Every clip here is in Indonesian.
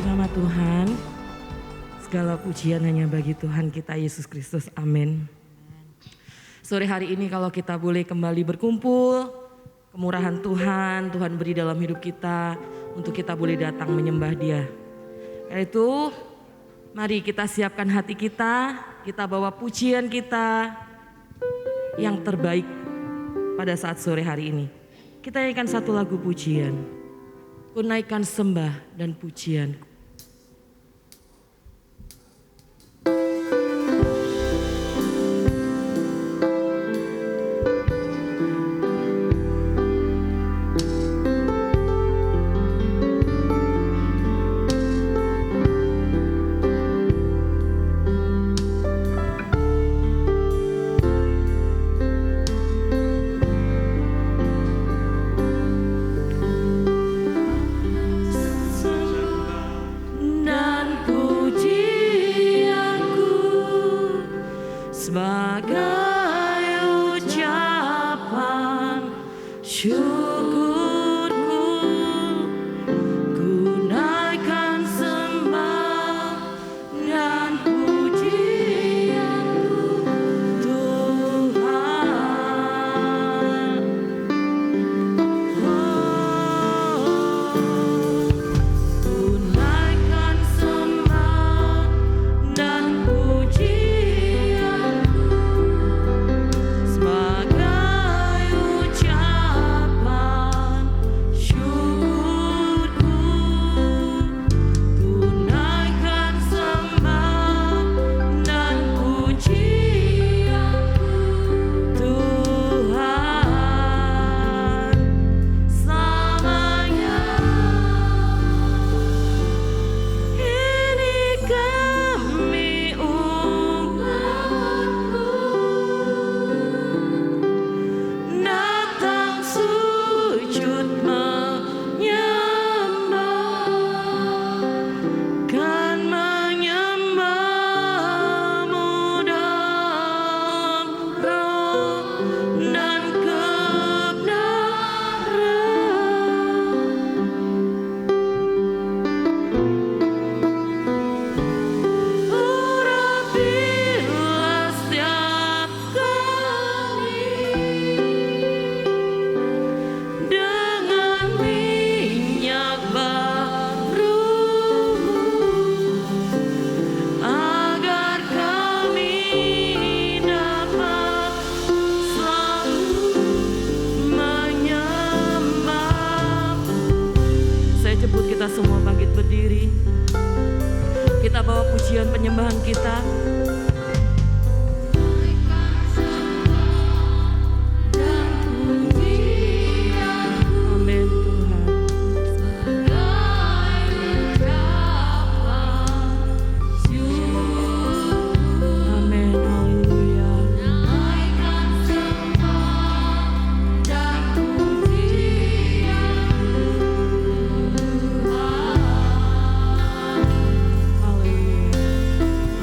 nama Tuhan. Segala pujian hanya bagi Tuhan kita Yesus Kristus. Amin. Sore hari ini kalau kita boleh kembali berkumpul, kemurahan Tuhan, Tuhan beri dalam hidup kita untuk kita boleh datang menyembah Dia. Yaitu mari kita siapkan hati kita bawa pujian kita yang terbaik pada saat sore hari ini. Kita nyanyikan satu lagu pujian. Ku naikkan sembah dan pujian. Penyembahan kita.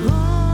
Oh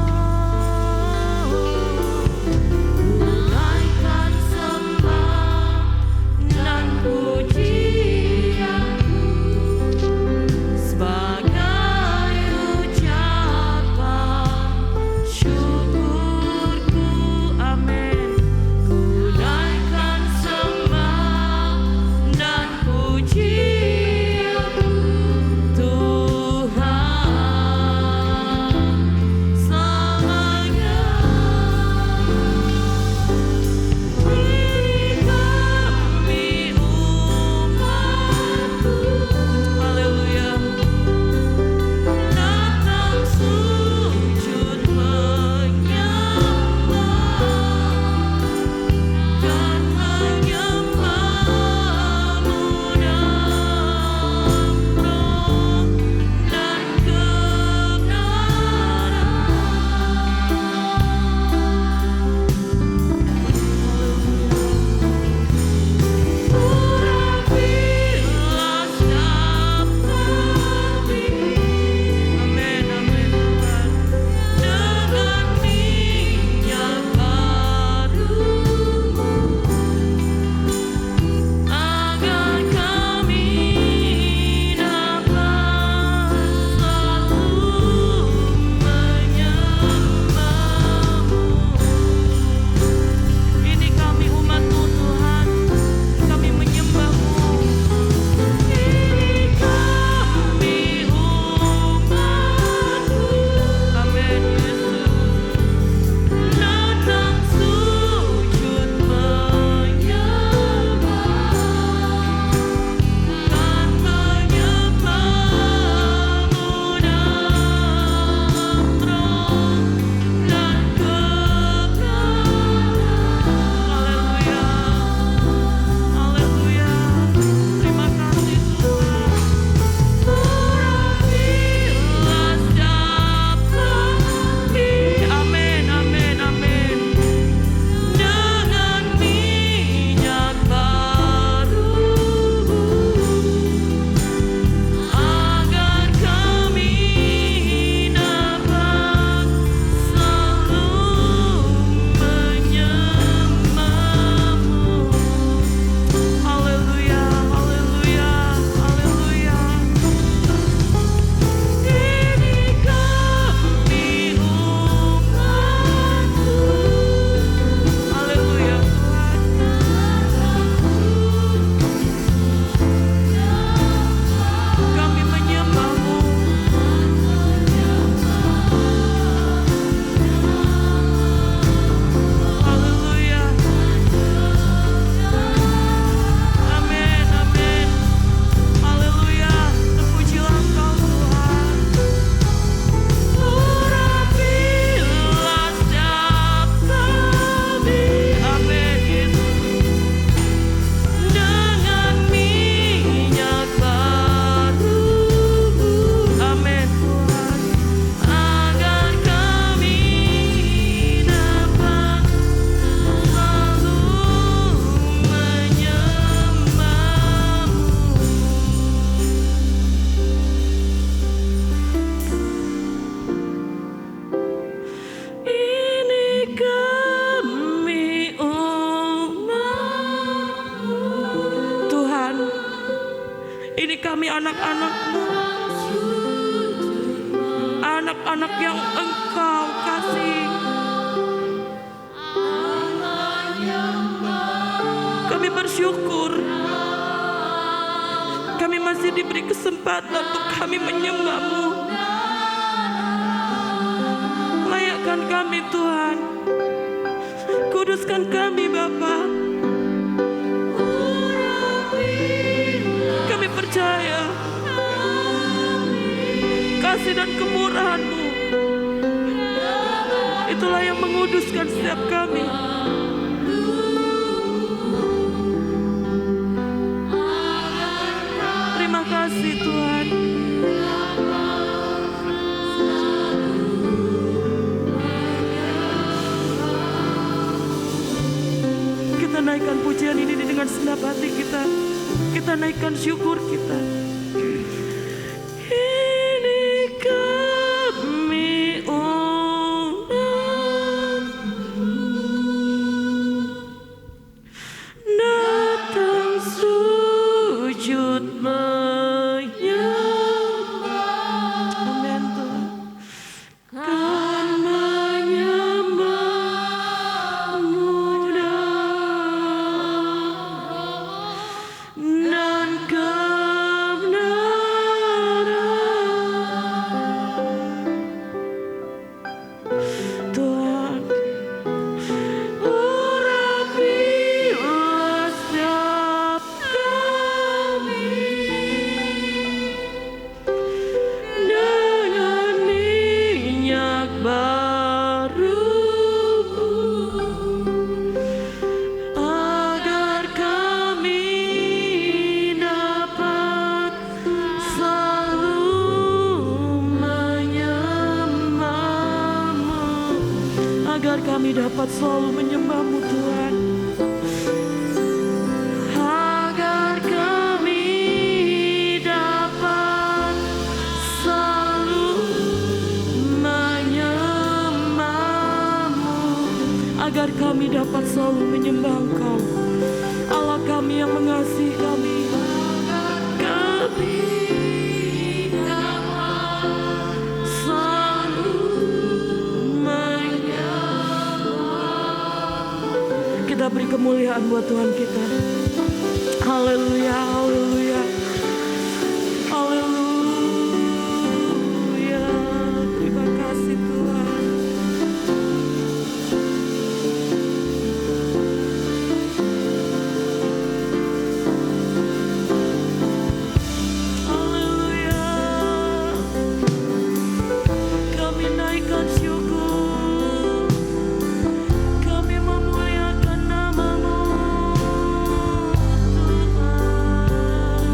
ini kami anak-anak-Mu, anak-anak yang Engkau kasih. Kami bersyukur kami masih diberi kesempatan untuk kami menyembah-Mu. Layakkan kami Tuhan, kuduskan kami Bapa. Kami percaya kasih dan kemurahan-Mu itulah yang menguduskan setiap kami. Terima kasih Tuhan. Kita naikkan pujian ini dengan segenap hati kita. Kita naikkan syukur kita. Ini kami datang sujud menyembah. Amin Tuhan. Kan menyembah-Mu dan kebenaran. Tuhan, urapilah setiap kami dengan minyak baru, agar kami dapat selalu menyembah-Mu, agar kami dapat selalu menyembah-Mu Tuhan. Agar kami dapat selalu menyembah-Mu, agar kami dapat selalu menyembah Engkau, Allah kami yang mengasihi kami. Kami dapat selalu menyembah. Kita beri kemuliaan buat Tuhan kita. Haleluya, haleluya, haleluya. Terima kasih Tuhan. Haleluya. Kami naikkan syukur, kami memuliakan nama-Mu Tuhan.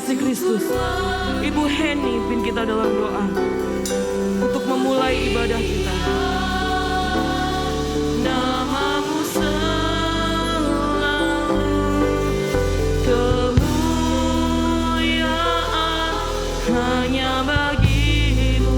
kasih Kristus, Ibu Heni pimpin kita dalam doa untuk memulai ibadah kita. Namamu selalu kemuliaan hanya bagimu.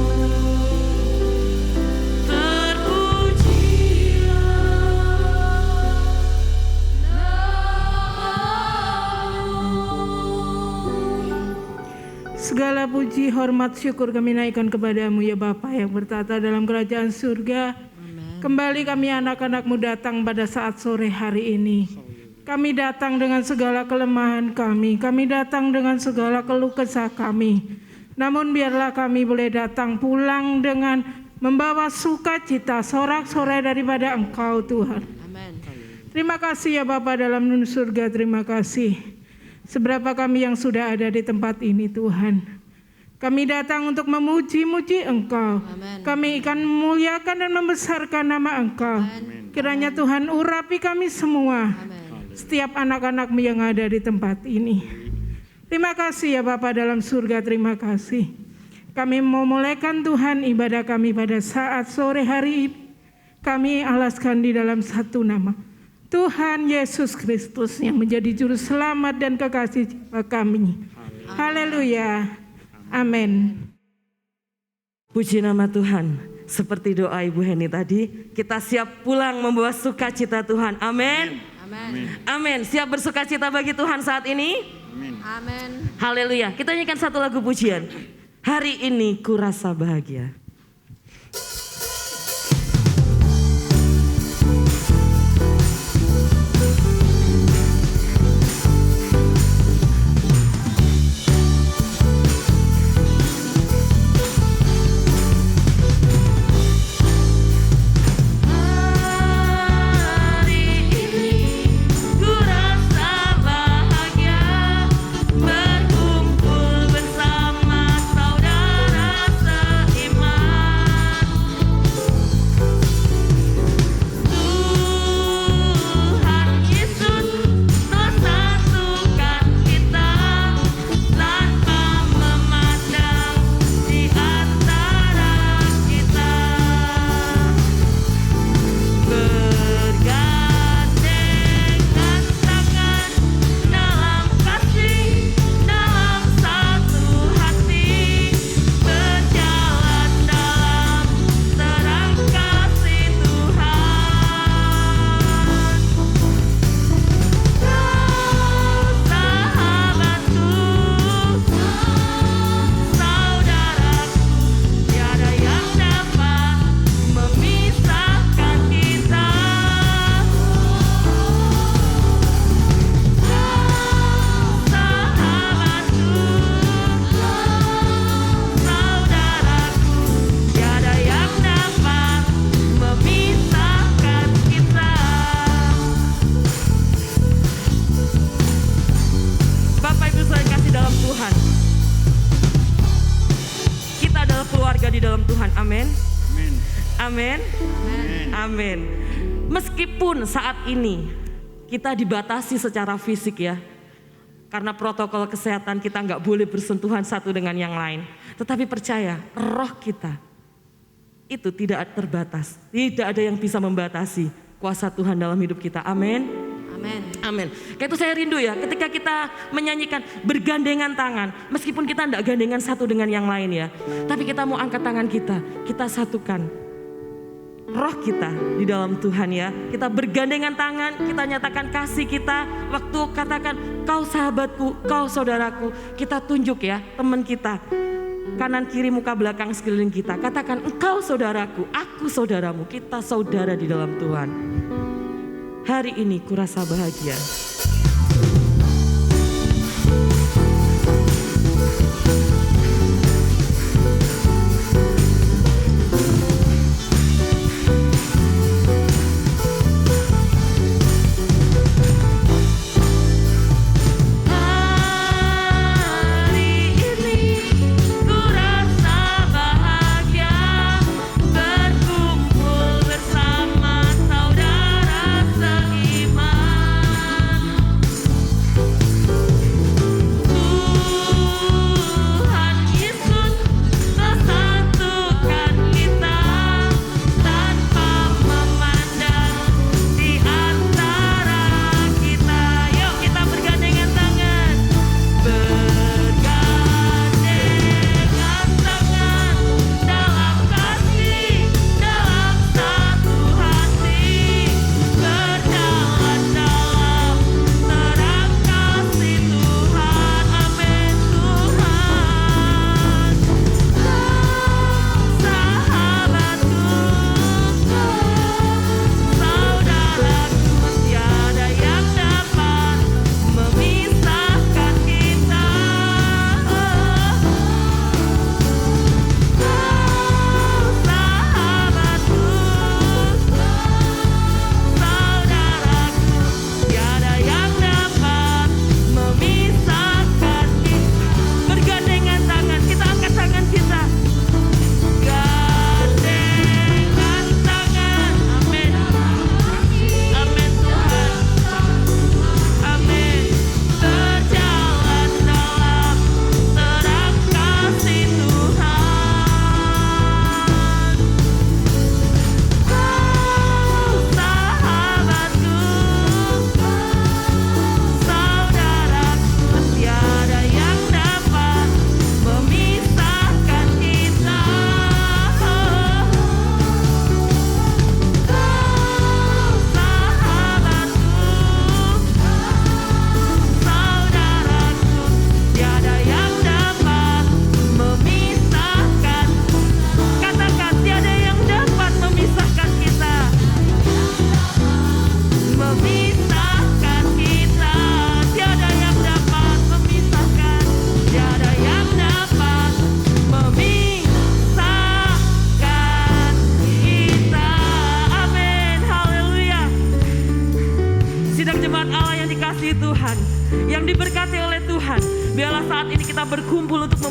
Segala puji, hormat, syukur kami naikkan kepadamu ya Bapa yang bertata dalam kerajaan surga. Amen. Kembali kami anak-anakmu datang pada saat sore hari ini. Kami datang dengan segala kelemahan kami datang dengan segala keluh kesah kami. Namun biarlah kami boleh datang pulang dengan membawa sukacita, sorak-sorai daripada Engkau Tuhan. Amen. Terima kasih ya Bapa dalam surga, terima kasih. Seberapa kami yang sudah ada di tempat ini Tuhan. Kami datang untuk memuji-muji Engkau. Amen. Kami akan memuliakan dan membesarkan nama Engkau. Amen. Kiranya Tuhan urapi kami semua. Amen. Setiap anak-anak-Mu yang ada di tempat ini. Terima kasih ya Bapa dalam surga, terima kasih. Kami memulaikan Tuhan ibadah kami pada saat sore hari ini. Kami alaskan di dalam satu nama. Tuhan Yesus Kristus yang menjadi juru selamat dan kekasih jiwa kami. Haleluya. Amin. Puji nama Tuhan. Seperti doa Ibu Heni tadi, kita siap pulang membawa sukacita Tuhan. Amin. Amin. Amin. Siap bersukacita bagi Tuhan saat ini? Amin. Haleluya. Kita nyanyikan satu lagu pujian. Hari ini ku rasa bahagia. Amin. Amin. Meskipun saat ini kita dibatasi secara fisik ya, karena protokol kesehatan kita nggak boleh bersentuhan satu dengan yang lain. Tetapi percaya, roh kita itu tidak terbatas. Tidak ada yang bisa membatasi kuasa Tuhan dalam hidup kita. Amin. Amin. Amin. Kayak itu saya rindu ya, ketika kita menyanyikan bergandengan tangan, meskipun kita tidak gandengan satu dengan yang lain ya, tapi kita mau angkat tangan kita satukan roh kita di dalam Tuhan ya. Kita bergandengan tangan, kita nyatakan kasih kita. Waktu katakan kau sahabatku, kau saudaraku, kita tunjuk ya teman kita, kanan kiri muka belakang sekeliling kita. Katakan engkau saudaraku, aku saudaramu, kita saudara di dalam Tuhan. Hari ini kurasa bahagia. Bersama saudara seiman.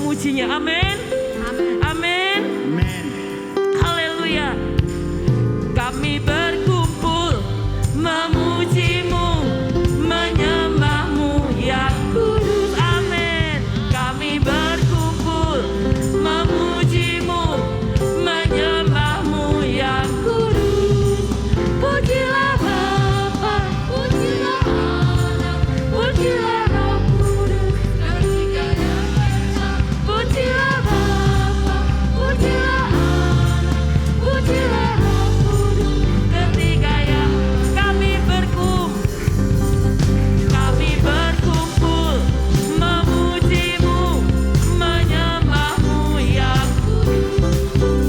memujinya. Amin. Amin. Haleluya. Kami berkumpul memuji-Mu, menyembah-Mu yang kudus. Amin. Kami berkumpul memuji-Mu, menyembah-Mu yang kudus. Pujilah Bapa, pujilah Anak, pujilah Roh Kudus, ketiga yang esa. Pujilah Bapa, pujilah Anak, pujilah Roh Kudus, ketiga yang. Kami berkumpul memuji-Mu, menyembah-Mu yang kudus.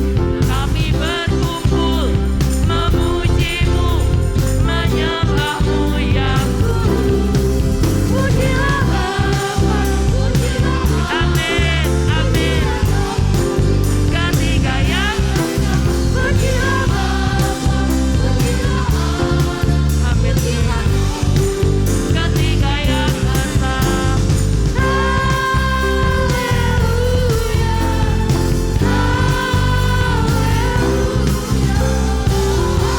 Kami berkumpul memuji-Mu, menyembah-Mu yang kudus. Pujilah Bapa, pujilah Amin, amin. Ketiga yang pujilah Bapa, pujilah Amin Tuhan. Ketiga yang esa. Haleluya,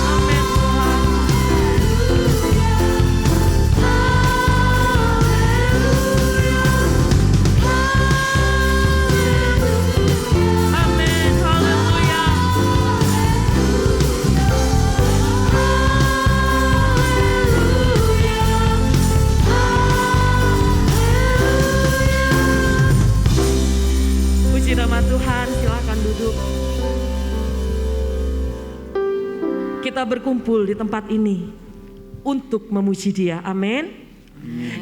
Amin Tuhan. Amin, haleluya. Puji nama Tuhan, silakan duduk. Kita berkumpul di tempat ini untuk memuji Dia. Amin.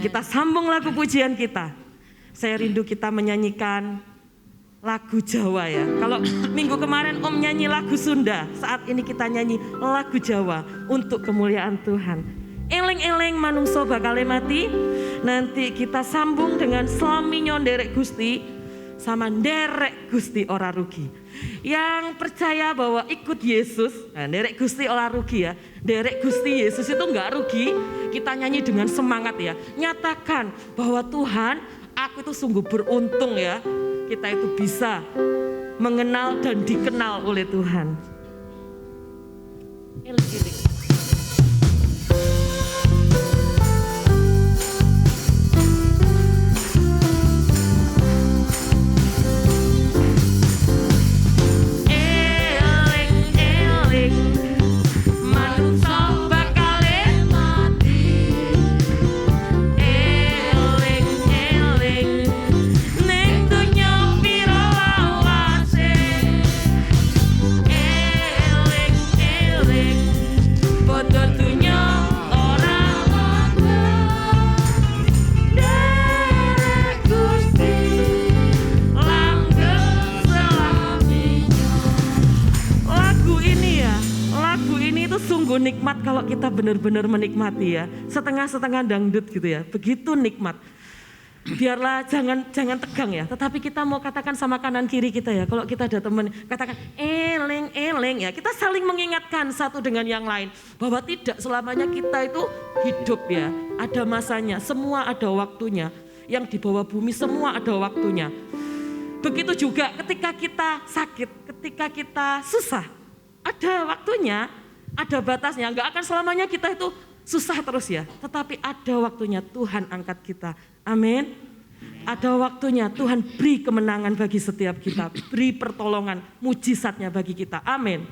Kita sambung lagu pujian kita. Saya rindu kita menyanyikan lagu Jawa ya. Kalau minggu kemarin Om nyanyi lagu Sunda, saat ini kita nyanyi lagu Jawa untuk kemuliaan Tuhan. Eleng-eleng manungso bakal mati. Nanti kita sambung dengan Slaminyo nderek Gusti sama nderek Gusti ora rugi. Yang percaya bahwa ikut Yesus, nah nderek Gusti ora rugi ya. Nderek Gusti Yesus itu enggak rugi. Kita nyanyi dengan semangat ya. Nyatakan bahwa Tuhan, aku itu sungguh beruntung ya. Kita itu bisa mengenal dan dikenal oleh Tuhan. Eling-eling. Nikmat kalau kita benar-benar menikmati ya, setengah-setengah dangdut gitu ya, begitu nikmat. Biarlah jangan tegang ya, tetapi kita mau katakan sama kanan kiri kita ya, kalau kita ada teman katakan eleng ya, kita saling mengingatkan satu dengan yang lain bahwa tidak selamanya kita itu hidup ya, ada masanya, semua ada waktunya, yang di bawah bumi semua ada waktunya. Begitu juga ketika kita sakit, ketika kita susah, ada waktunya. Ada batasnya, enggak akan selamanya kita itu susah terus ya. Tetapi ada waktunya Tuhan angkat kita. Amin. Ada waktunya Tuhan beri kemenangan bagi setiap kita. Beri pertolongan, mujizatnya bagi kita. Amin.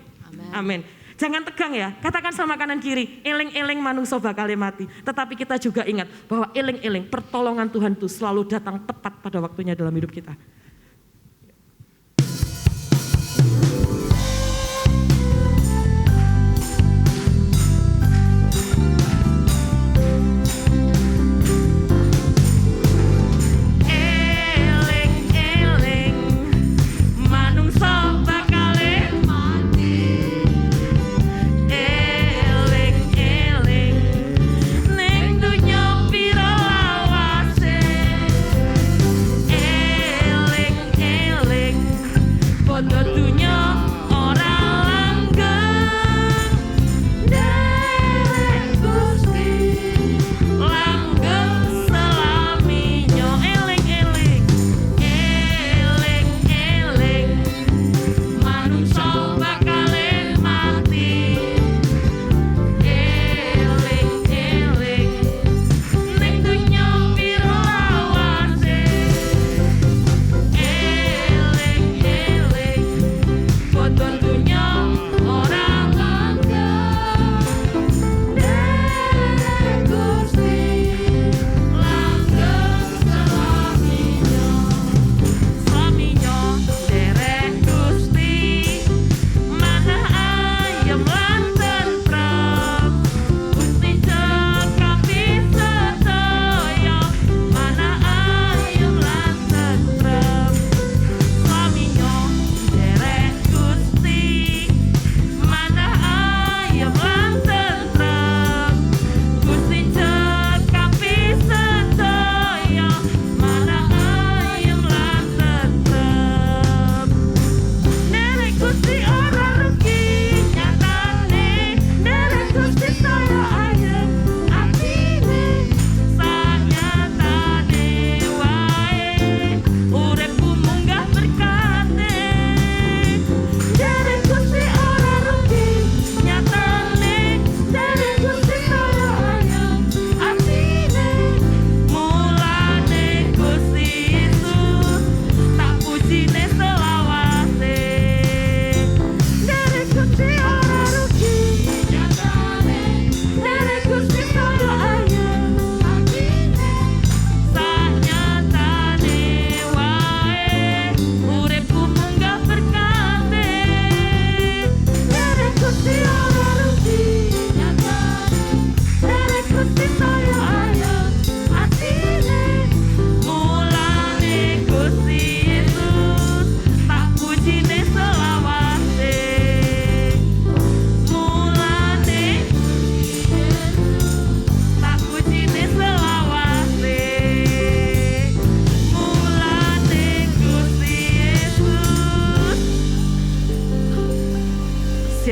Amin. Jangan tegang ya, katakan sama kanan kiri, eleng-eleng manungso bakal mati. Tetapi kita juga ingat bahwa eleng-eleng pertolongan Tuhan itu selalu datang tepat pada waktunya dalam hidup kita.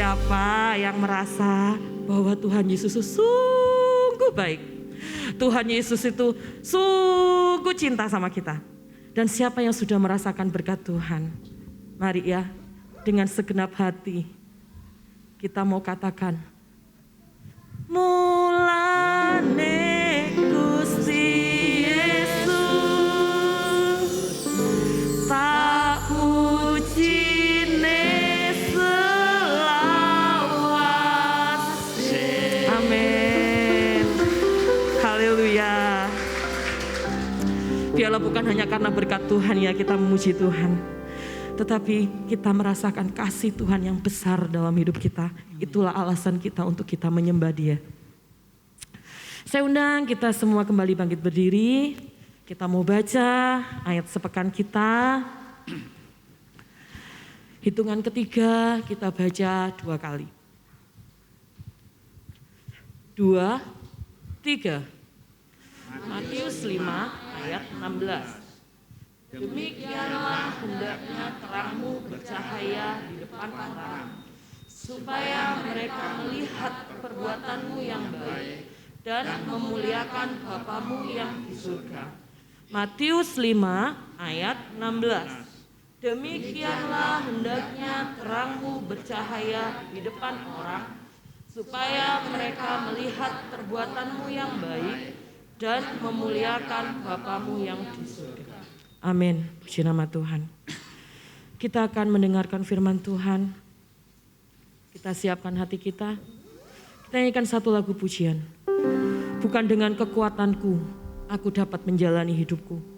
Siapa yang merasa bahwa Tuhan Yesus itu sungguh baik. Tuhan Yesus itu sungguh cinta sama kita. Dan siapa yang sudah merasakan berkat Tuhan? Mari ya, dengan segenap hati kita mau katakan, mulane Gusti Yesus tak pujine selawase. Amin. Haleluya. Biarlah bukan hanya karena berkat Tuhan ya kita memuji Tuhan, tetapi kita merasakan kasih Tuhan yang besar dalam hidup kita. Itulah alasan kita untuk kita menyembah Dia. Saya undang kita semua kembali bangkit berdiri. Kita mau baca ayat sepekan kita. Hitungan ketiga kita baca 2 kali. 2, 3. Matius 5 ayat 16. Demikianlah hendaknya terangmu bercahaya di depan orang, supaya mereka melihat perbuatanmu yang baik dan memuliakan Bapamu yang di surga. Matius 5 ayat 16. Demikianlah hendaknya terangmu bercahaya di depan orang, supaya mereka melihat perbuatanmu yang baik dan memuliakan Bapamu yang di surga. Amin. Puji nama Tuhan. Kita akan mendengarkan firman Tuhan. Kita siapkan hati kita. Kita nyanyikan satu lagu pujian. Bukan dengan kekuatanku, aku dapat menjalani hidupku.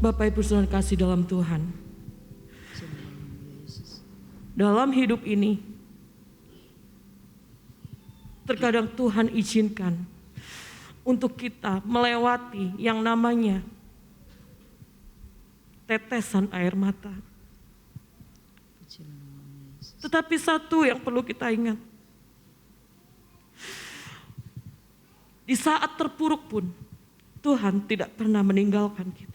Bapak Ibu Saudara kasih dalam Tuhan, dalam hidup ini terkadang Tuhan izinkan untuk kita melewati yang namanya tetesan air mata. Tetapi satu yang perlu kita ingat, di saat terpuruk pun Tuhan tidak pernah meninggalkan kita.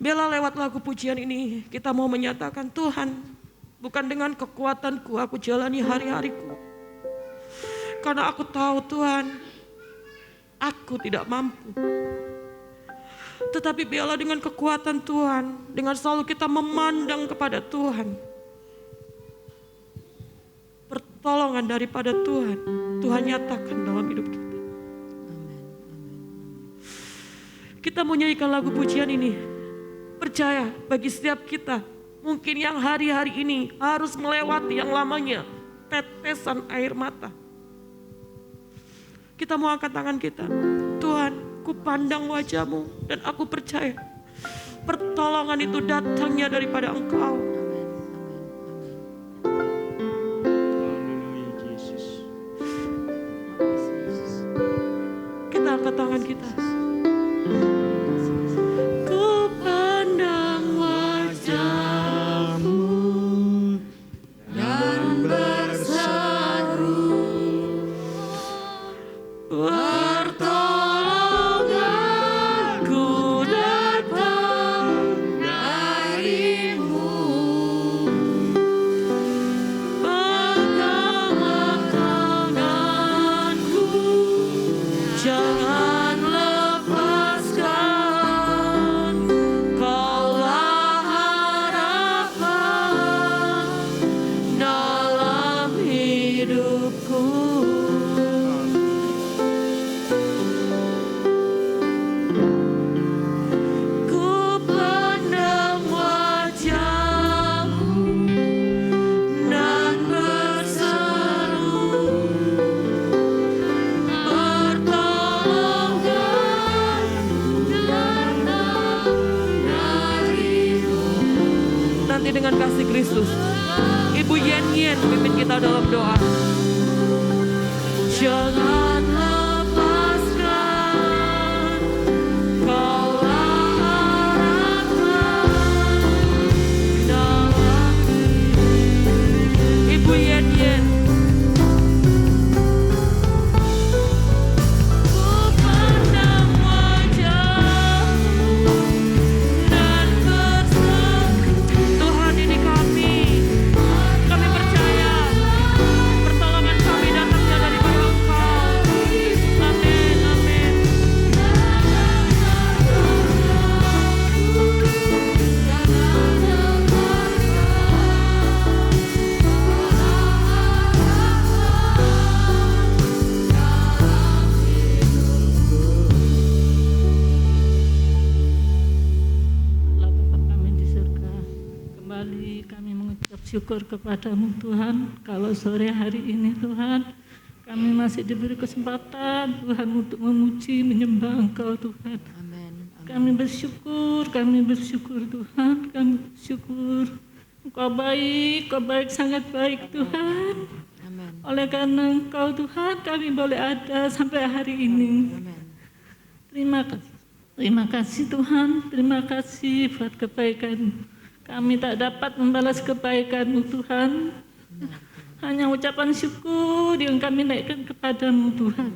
Biarlah lewat lagu pujian ini kita mau menyatakan, Tuhan, bukan dengan kekuatanku aku jalani hari-hariku. Karena aku tahu Tuhan, aku tidak mampu. Tetapi biarlah dengan kekuatan Tuhan, dengan selalu kita memandang kepada Tuhan, pertolongan daripada Tuhan, Tuhan nyatakan dalam hidup kita. Kita mau nyanyikan lagu pujian ini. Percaya bagi setiap kita, mungkin yang hari-hari ini harus melewati yang lamanya tetesan air mata. Kita mau angkat tangan kita. Tuhan, ku pandang wajah-Mu dan aku percaya pertolongan itu datangnya daripada Engkau. Kita angkat tangan kita. Dengan kasih Kristus, Ibu Yen pimpin kita dalam doa. Jangan lepaskan, Kaulah harapan dalam Ibu Yen. Syukur kepadamu Tuhan, kalau sore hari ini Tuhan, kami masih diberi kesempatan Tuhan untuk memuji, menyembah Engkau Tuhan. Amen. Kami bersyukur Tuhan, kami bersyukur. Engkau baik, sangat baik Tuhan. Amen. Oleh karena Engkau Tuhan, kami boleh ada sampai hari ini. Amen. Terima kasih Tuhan, terima kasih buat kebaikan. Kami tak dapat membalas kebaikan-Mu Tuhan. Hanya ucapan syukur yang kami naikkan kepadamu Tuhan.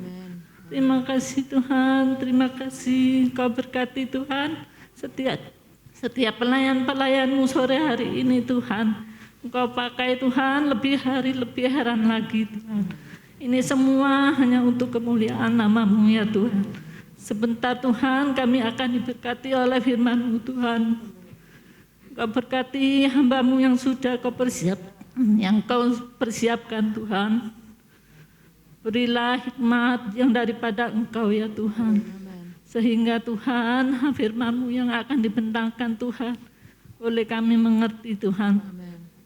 Terima kasih Tuhan, terima kasih. Kau berkati Tuhan setiap pelayan-pelayan-Mu sore hari ini Tuhan. Engkau pakai Tuhan lebih hari lebih heran lagi Tuhan. Ini semua hanya untuk kemuliaan nama-Mu ya Tuhan. Sebentar Tuhan kami akan diberkati oleh firman-Mu Tuhan. Kau berkati hamba-Mu yang sudah Kau persiapkan Tuhan. Berilah hikmat yang daripada Engkau ya Tuhan. Sehingga Tuhan firman-Mu yang akan dibentangkan Tuhan boleh kami mengerti Tuhan.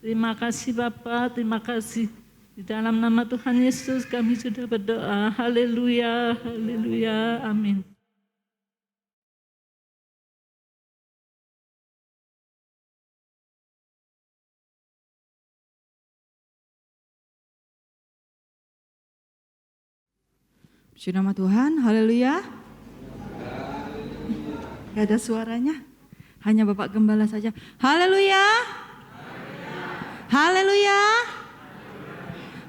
Terima kasih Bapa, terima kasih. Di dalam nama Tuhan Yesus kami sudah berdoa. Haleluya, haleluya, amin. Puji nama Tuhan, haleluya. Gak ada suaranya, hanya Bapak Gembala saja. Haleluya. Haleluya.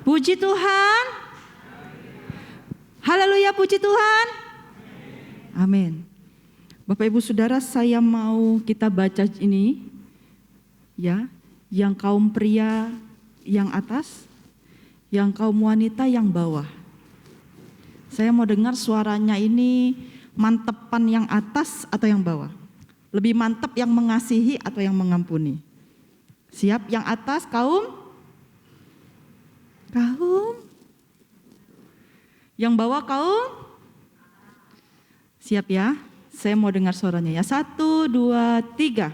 Puji Tuhan. Haleluya, puji Tuhan. Amin. Bapak Ibu Saudara, saya mau kita baca ini ya, yang kaum pria yang atas, yang kaum wanita yang bawah. Saya mau dengar suaranya ini mantepan yang atas atau yang bawah? Lebih mantap yang mengasihi atau yang mengampuni? Siap yang atas kaum? Kaum? Yang bawah kaum? Siap ya? Saya mau dengar suaranya ya. 1, 2, 3.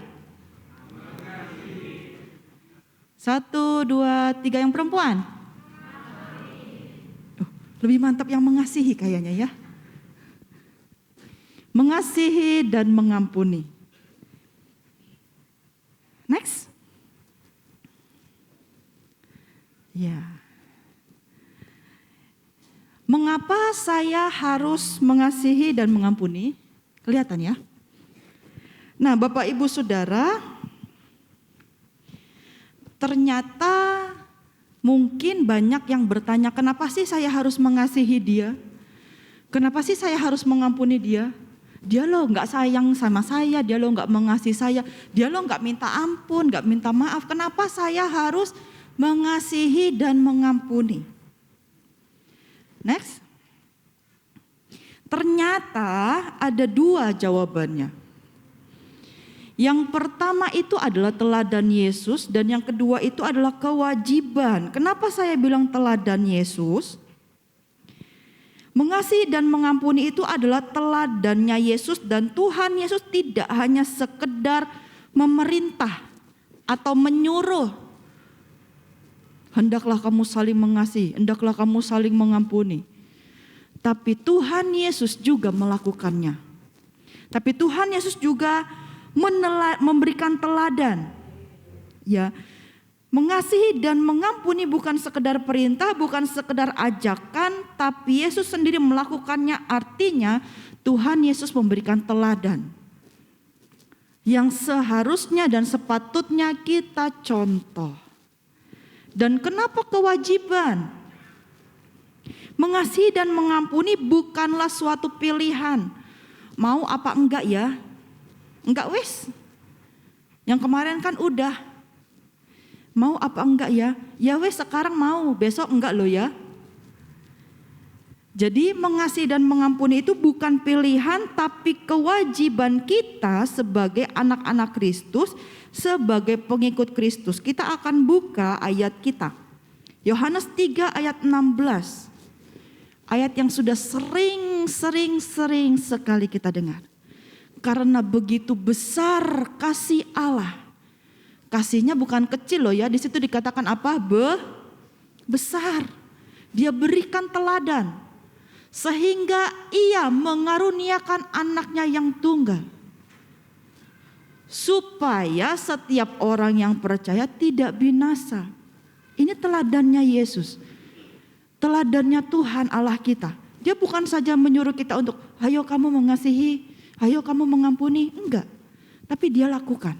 1, 2, 3 yang perempuan. Lebih mantap yang mengasihi kayaknya ya. Mengasihi dan mengampuni. Next. Ya. Mengapa saya harus mengasihi dan mengampuni? Kelihatan ya. Nah, Bapak Ibu Saudara, ternyata mungkin banyak yang bertanya, kenapa sih saya harus mengasihi dia? Kenapa sih saya harus mengampuni dia? Dia loh gak sayang sama saya, dia loh gak mengasihi saya, dia loh gak minta ampun, gak minta maaf. Kenapa saya harus mengasihi dan mengampuni? Next. Ternyata ada 2 jawabannya. Yang pertama itu adalah teladan Yesus dan yang kedua itu adalah kewajiban. Kenapa saya bilang teladan Yesus? Mengasihi dan mengampuni itu adalah teladannya Yesus dan Tuhan Yesus tidak hanya sekedar memerintah atau menyuruh. Hendaklah kamu saling mengasihi, hendaklah kamu saling mengampuni. Tapi Tuhan Yesus juga melakukannya. Tapi Tuhan Yesus juga memberikan teladan. Ya, mengasihi dan mengampuni bukan sekedar perintah, bukan sekedar ajakan, tapi Yesus sendiri melakukannya. Artinya Tuhan Yesus memberikan teladan yang seharusnya dan sepatutnya kita contoh. Dan kenapa kewajiban? Mengasihi dan mengampuni bukanlah suatu pilihan. Mau apa enggak ya? Enggak wes. Yang kemarin kan udah. Mau apa enggak ya? Ya wes sekarang mau, besok enggak loh ya. Jadi mengasihi dan mengampuni itu bukan pilihan tapi kewajiban kita sebagai anak-anak Kristus, sebagai pengikut Kristus. Kita akan buka ayat kita. Yohanes 3 ayat 16. Ayat yang sudah sering sekali kita dengar. Karena begitu besar kasih Allah. Kasihnya bukan kecil loh ya, di situ dikatakan apa? Besar. Dia berikan teladan sehingga ia mengaruniakan anaknya yang tunggal. Supaya setiap orang yang percaya tidak binasa. Ini teladannya Yesus. Teladannya Tuhan Allah kita. Dia bukan saja menyuruh kita untuk, ayo kamu mengasihi, ayo kamu mengampuni, enggak. Tapi dia lakukan.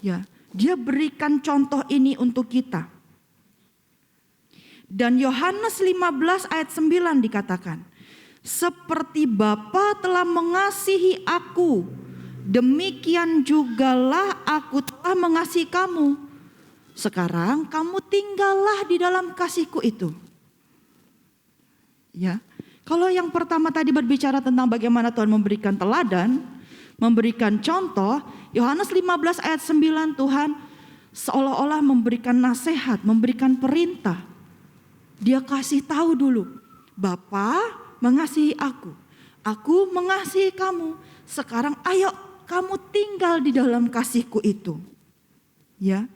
Ya, dia berikan contoh ini untuk kita. Dan Yohanes 15 ayat 9 dikatakan, seperti Bapa telah mengasihi aku, demikian jugalah aku telah mengasihi kamu. Sekarang kamu tinggallah di dalam kasihku itu. Ya, kalau yang pertama tadi berbicara tentang bagaimana Tuhan memberikan teladan, memberikan contoh, Yohanes 15 ayat 9 Tuhan seolah-olah memberikan nasihat, memberikan perintah. Dia kasih tahu dulu, Bapa mengasihi aku mengasihi kamu. Sekarang ayo kamu tinggal di dalam kasihku itu. Ya.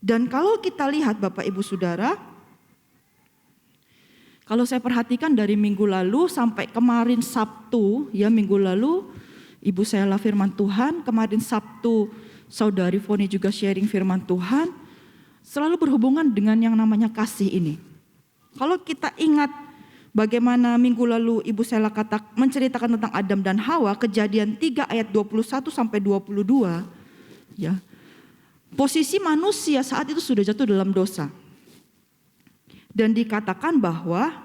Dan kalau kita lihat Bapak Ibu Saudara, kalau saya perhatikan dari minggu lalu sampai kemarin Sabtu, ya minggu lalu Ibu Sela firman Tuhan, kemarin Sabtu Saudari Foni juga sharing firman Tuhan, selalu berhubungan dengan yang namanya kasih ini. Kalau kita ingat Bagaimana minggu lalu Ibu Sela menceritakan tentang Adam dan Hawa, Kejadian 3 ayat 21 sampai 22, ya. Posisi manusia saat itu sudah jatuh dalam dosa. Dan dikatakan bahwa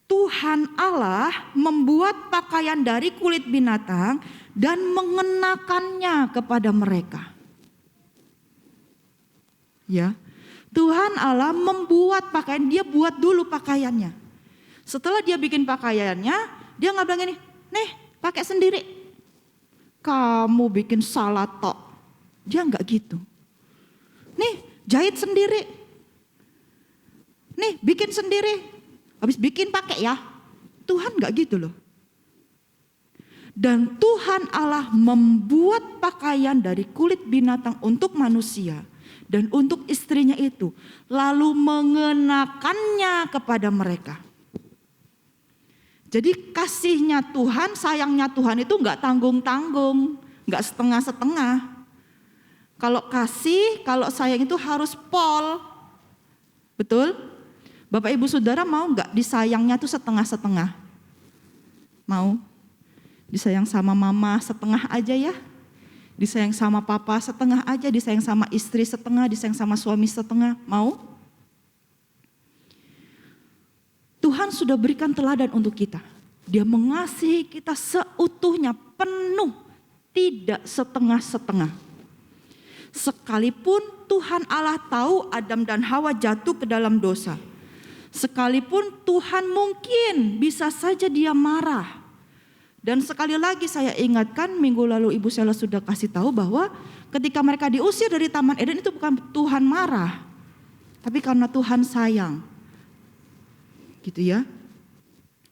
Tuhan Allah membuat pakaian dari kulit binatang dan mengenakannya kepada mereka. Ya. Tuhan Allah membuat pakaian, dia buat dulu pakaiannya. Setelah dia bikin pakaiannya, dia nggak bilang ini, nih pakai sendiri. Kamu bikin salah tok. Dia nggak gitu. Nih jahit sendiri. Nih bikin sendiri. Habis bikin pakai ya. Tuhan nggak gitu loh. Dan Tuhan Allah membuat pakaian dari kulit binatang untuk manusia. Dan untuk istrinya itu, lalu mengenakannya kepada mereka. Jadi kasihnya Tuhan, sayangnya Tuhan itu enggak tanggung-tanggung, enggak setengah-setengah. Kalau kasih, kalau sayang itu harus pol. Betul? Bapak Ibu Saudara mau enggak disayangnya itu setengah-setengah? Mau? Disayang sama mama setengah aja ya? Disayang sama papa setengah aja, disayang sama istri setengah, disayang sama suami setengah, mau? Tuhan sudah berikan teladan untuk kita. Dia mengasihi kita seutuhnya, penuh, tidak setengah-setengah. Sekalipun Tuhan Allah tahu Adam dan Hawa jatuh ke dalam dosa. Sekalipun Tuhan mungkin bisa saja dia marah. Dan sekali lagi saya ingatkan, minggu lalu Ibu Sela sudah kasih tahu bahwa ketika mereka diusir dari Taman Eden itu bukan Tuhan marah, tapi karena Tuhan sayang. Gitu ya.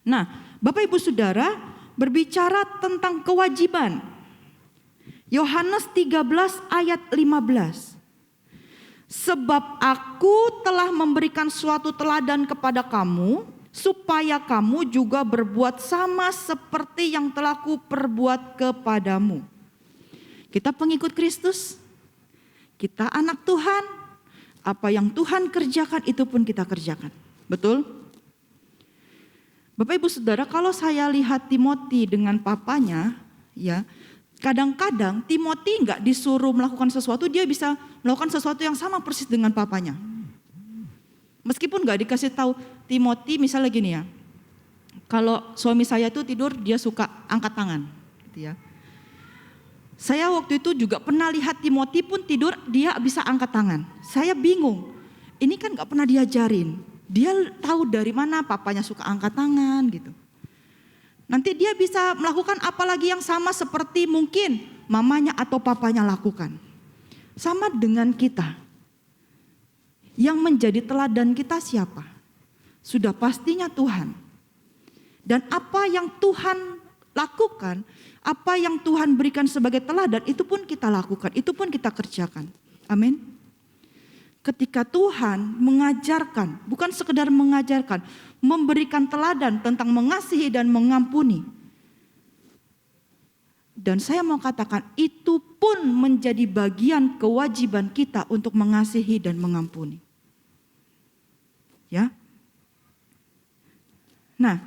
Nah, Bapak Ibu Saudara berbicara tentang kewajiban. Yohanes 13 ayat 15. Sebab aku telah memberikan suatu teladan kepada kamu, supaya kamu juga berbuat sama seperti yang telah kuperbuat kepadamu. Kita pengikut Kristus, kita anak Tuhan, apa yang Tuhan kerjakan itu pun kita kerjakan. Betul? Bapak Ibu Saudara, kalau saya lihat Timothy dengan papanya, ya, kadang-kadang Timothy enggak disuruh melakukan sesuatu, dia bisa melakukan sesuatu yang sama persis dengan papanya. Meskipun enggak dikasih tahu, Timothy misalnya gini ya, kalau suami saya itu tidur dia suka angkat tangan, gitu ya. Saya waktu itu juga pernah lihat Timothy pun tidur dia bisa angkat tangan. Saya bingung, ini kan enggak pernah diajarin. Dia tahu dari mana papanya suka angkat tangan gitu. Nanti dia bisa melakukan apa lagi yang sama seperti mungkin mamanya atau papanya lakukan. Sama dengan kita. Yang menjadi teladan kita siapa? Sudah pastinya Tuhan. Dan apa yang Tuhan lakukan, apa yang Tuhan berikan sebagai teladan, itu pun kita lakukan, itu pun kita kerjakan. Amin. Ketika Tuhan mengajarkan, bukan sekedar mengajarkan, memberikan teladan tentang mengasihi dan mengampuni. Dan saya mau katakan, itu pun menjadi bagian kewajiban kita untuk mengasihi dan mengampuni. Ya. Nah,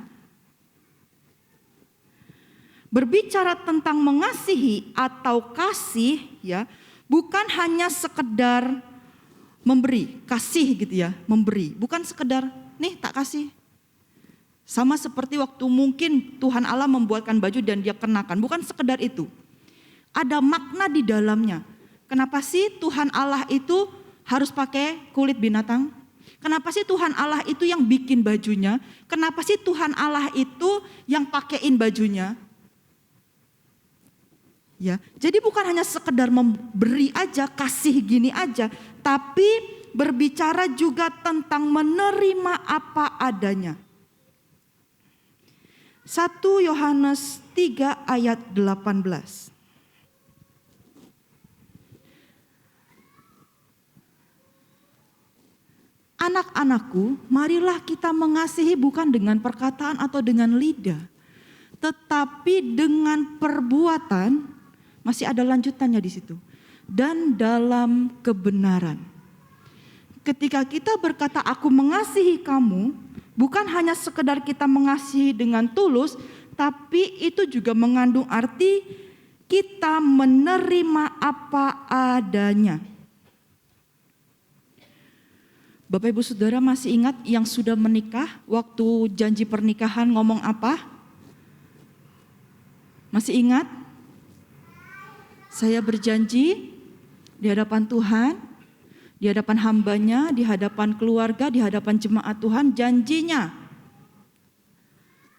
berbicara tentang mengasihi atau kasih, ya, bukan hanya sekedar memberi, kasih gitu ya, memberi, bukan sekedar nih tak kasih. Sama seperti waktu mungkin Tuhan Allah membuatkan baju dan dia kenakan, bukan sekedar itu. Ada makna di dalamnya. Kenapa sih Tuhan Allah itu harus pakai kulit binatang? Kenapa sih Tuhan Allah itu yang bikin bajunya? Kenapa sih Tuhan Allah itu yang pakein bajunya? Ya, jadi bukan hanya sekedar memberi aja, kasih gini aja, tapi berbicara juga tentang menerima apa adanya. 1 Yohanes 3 ayat 18. Anak-anakku, marilah kita mengasihi bukan dengan perkataan atau dengan lidah, tetapi dengan perbuatan. Masih ada lanjutannya di situ. Dan dalam kebenaran. Ketika kita berkata aku mengasihi kamu, Bukan hanya sekedar kita mengasihi dengan tulus, tapi itu juga mengandung arti kita menerima apa adanya. Bapak Ibu Saudara masih ingat yang sudah menikah waktu janji pernikahan ngomong apa? Masih ingat? Saya berjanji di hadapan Tuhan, di hadapan hambanya, di hadapan keluarga, di hadapan jemaat Tuhan, janjinya.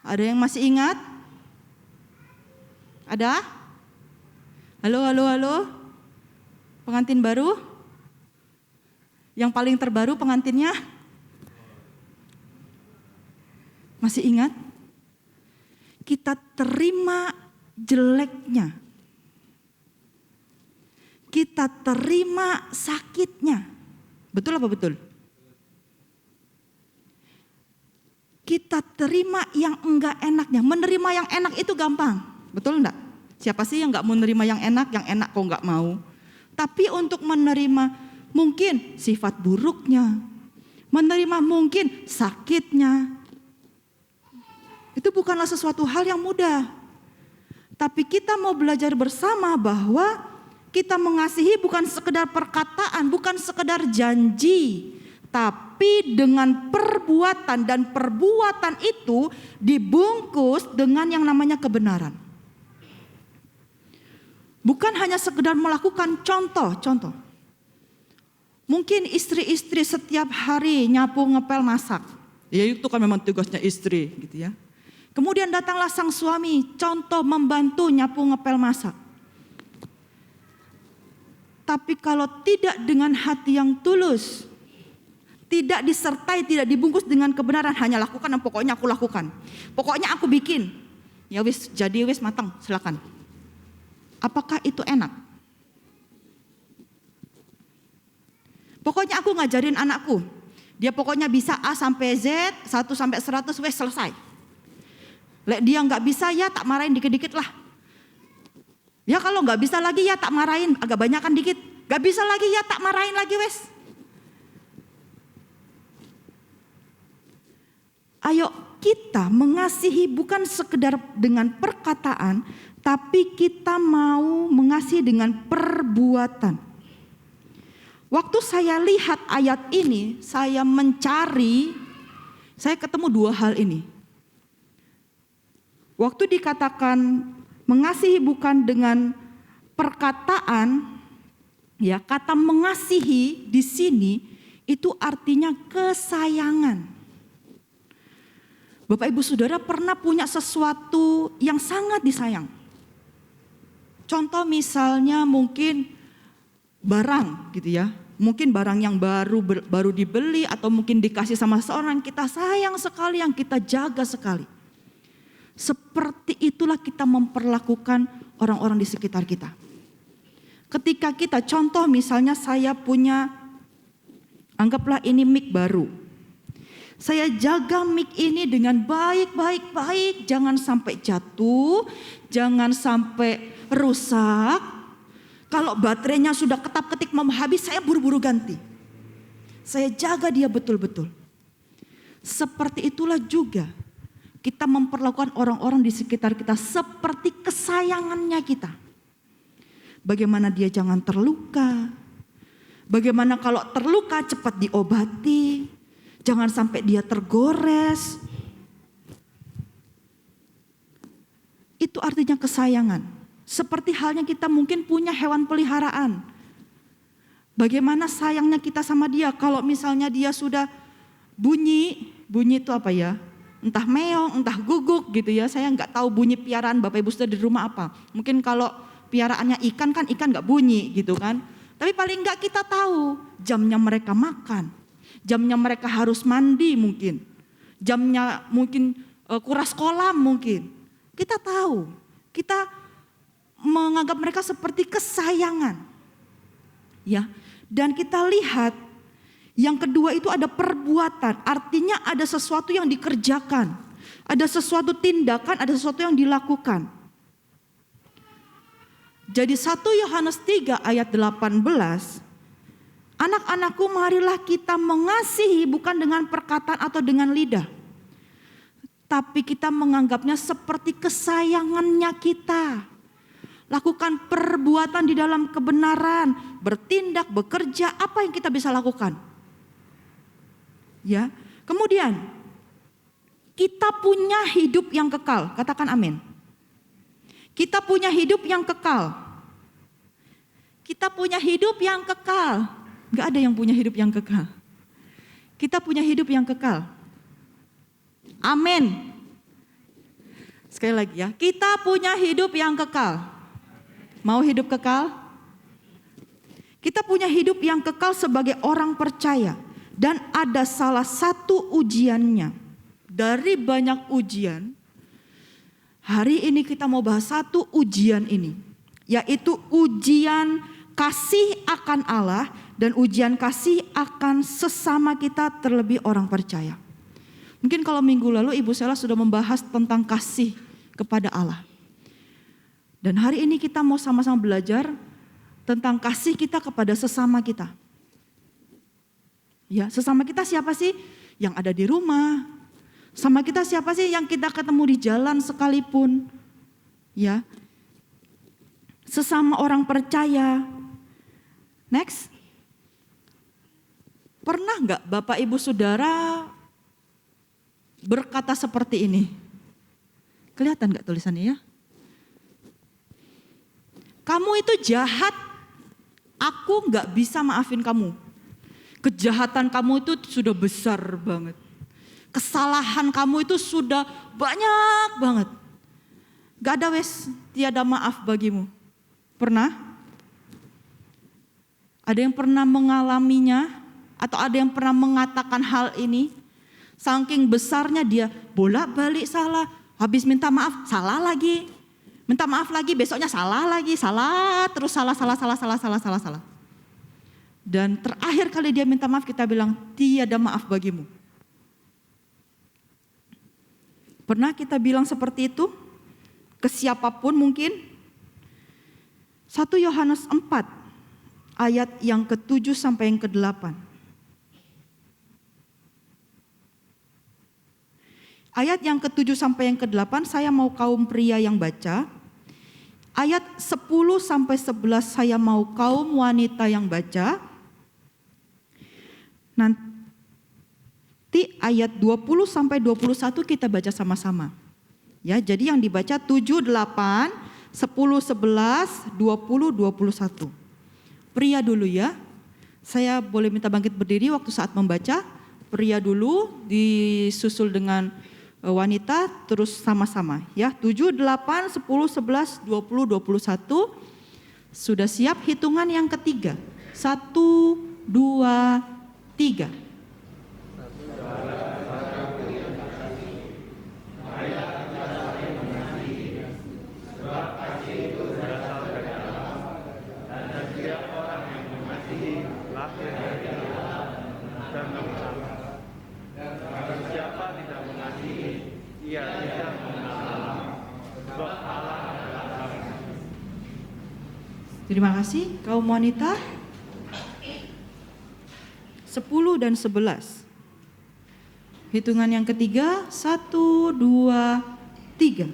Ada yang masih ingat? Ada? Halo, halo, halo? Pengantin baru? Yang paling terbaru pengantinnya? Masih ingat? Kita terima jeleknya. Kita terima sakitnya. Betul apa betul? Kita terima yang enggak enaknya. Menerima yang enak itu gampang. Betul enggak? Siapa sih yang enggak mau menerima yang enak kok enggak mau. Tapi untuk menerima mungkin sifat buruknya, menerima mungkin sakitnya, itu bukanlah sesuatu hal yang mudah. Tapi kita mau belajar bersama bahwa kita mengasihi bukan sekedar perkataan, bukan sekedar janji, tapi dengan perbuatan, dan perbuatan itu dibungkus dengan yang namanya kebenaran. Bukan hanya sekedar melakukan contoh. Mungkin istri-istri setiap hari nyapu, ngepel, masak. Ya itu kan memang tugasnya istri gitu ya. Kemudian datanglah sang suami, contoh membantu nyapu, ngepel, masak. Tapi kalau tidak dengan hati yang tulus, tidak disertai, tidak dibungkus dengan kebenaran, hanya lakukan dan pokoknya aku lakukan. Pokoknya aku bikin. Ya wis, jadi wis matang, silakan. Apakah itu enak? Pokoknya aku ngajarin anakku. Dia pokoknya bisa A sampai Z, 1 sampai 100 wes selesai. Lek dia nggak bisa ya tak marahin dikit-dikit lah. Ya kalau nggak bisa lagi ya tak marahin, agak banyakan dikit. Nggak bisa lagi ya tak marahin lagi wes. Ayo kita mengasihi bukan sekedar dengan perkataan, tapi kita mau mengasihi dengan perbuatan. Waktu saya lihat ayat ini, saya mencari, saya ketemu 2 hal ini. Waktu dikatakan mengasihi bukan dengan perkataan, ya kata mengasihi di sini itu artinya kesayangan. Bapak Ibu Saudara pernah punya sesuatu yang sangat disayang. Contoh misalnya mungkin barang gitu ya. Mungkin barang yang baru dibeli atau mungkin dikasih sama seorang yang kita sayang sekali, yang kita jaga sekali. Seperti itulah kita memperlakukan orang-orang di sekitar kita. Ketika kita contoh misalnya saya punya, anggaplah ini mic baru. Saya jaga mic ini dengan baik, jangan sampai jatuh, jangan sampai rusak. Kalau baterainya sudah ketap-ketik mau habis, saya buru-buru ganti. Saya jaga dia betul-betul. Seperti itulah juga kita memperlakukan orang-orang di sekitar kita seperti kesayangannya kita. Bagaimana dia jangan terluka. Bagaimana kalau terluka cepat diobati. Jangan sampai dia tergores. Itu artinya kesayangan. Seperti halnya kita mungkin punya hewan peliharaan. Bagaimana sayangnya kita sama dia. Kalau misalnya dia sudah bunyi itu apa ya? Entah meong, entah guguk gitu ya. Saya nggak tahu bunyi piaraan Bapak Ibu Saudara di rumah apa. Mungkin kalau piaraannya ikan kan ikan nggak bunyi gitu kan. Tapi paling nggak kita tahu jamnya mereka makan. Jamnya mereka harus mandi mungkin. Jamnya mungkin kuras kolam mungkin. Kita tahu. Kita menganggap mereka seperti kesayangan. Ya. Dan kita lihat yang kedua itu ada perbuatan. Artinya ada sesuatu yang dikerjakan. Ada sesuatu tindakan, ada sesuatu yang dilakukan. Jadi 1 Yohanes 3 ayat 18. Anak-anakku marilah kita mengasihi bukan dengan perkataan atau dengan lidah. tapi kita menganggapnya seperti kesayangannya kita. Lakukan perbuatan di dalam kebenaran, bertindak, bekerja, apa yang kita bisa lakukan? Ya. Kemudian kita punya hidup yang kekal. Katakan amin. Kita punya hidup yang kekal. Kita punya hidup yang kekal. Gak ada yang punya hidup yang kekal. Kita punya hidup yang kekal. Amin. Sekali lagi ya. Kita punya hidup yang kekal. Mau hidup kekal? Kita punya hidup yang kekal sebagai orang percaya. Dan ada salah satu ujiannya. Dari banyak ujian, hari ini kita mau bahas satu ujian ini. Yaitu ujian kasih akan Allah dan ujian kasih akan sesama kita, terlebih orang percaya. Mungkin kalau minggu lalu Ibu Sela sudah membahas tentang kasih kepada Allah. Dan hari ini kita mau sama-sama belajar tentang kasih kita kepada sesama kita. Ya, sesama kita siapa sih? Yang ada di rumah. Sama kita siapa sih yang kita ketemu di jalan sekalipun? Ya. Sesama orang percaya. Next. Pernah enggak Bapak Ibu Saudara berkata seperti ini? Kelihatan enggak tulisannya ya? Kamu itu jahat. Aku enggak bisa maafin kamu. Kejahatan kamu itu sudah besar banget. Kesalahan kamu itu sudah banyak banget. Gak ada tiada maaf bagimu. Pernah? Ada yang pernah mengalaminya? Atau ada yang pernah mengatakan hal ini? Saking besarnya dia bolak-balik salah. Habis minta maaf, salah lagi. Minta maaf lagi, besoknya salah lagi. Salah, terus salah. Dan terakhir kali dia minta maaf, kita bilang tiada maaf bagimu. Pernah kita bilang seperti itu? Ke siapapun mungkin? 1 Yohanes 4 ayat yang ke-7 sampai yang ke-8. Ayat yang ke-7 sampai yang ke-8 saya mau kaum pria yang baca. Ayat 10 sampai 11 saya mau kaum wanita yang baca. Nanti ayat 20 sampai 21 kita baca sama-sama. Ya, jadi yang dibaca 7, 8, 10, 11, 20, 21. Pria dulu ya. Saya boleh minta bangkit berdiri waktu saat membaca. Pria dulu disusul dengan wanita terus sama-sama ya. 7, 8, 10, 11, 20, 21. Sudah siap hitungan yang ketiga. 1, 2, 3. Terima kasih kaum wanita. 10 dan 11. Hitungan yang ketiga, 1, 2, 3.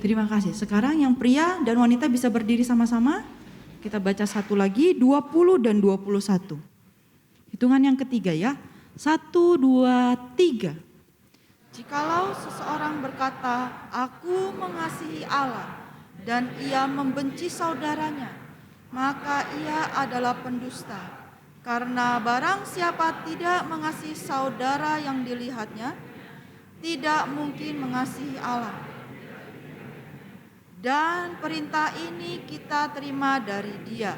Terima kasih. Sekarang yang pria dan wanita bisa berdiri sama-sama. Kita baca satu lagi, 20 dan 21. Hitungan yang ketiga ya. 1, 2, 3. Jikalau seseorang berkata, aku mengasihi Allah, dan ia membenci saudaranya, maka ia adalah pendusta. Karena barang siapa tidak mengasihi saudara yang dilihatnya, tidak mungkin mengasihi Allah. Dan perintah ini kita terima dari Dia.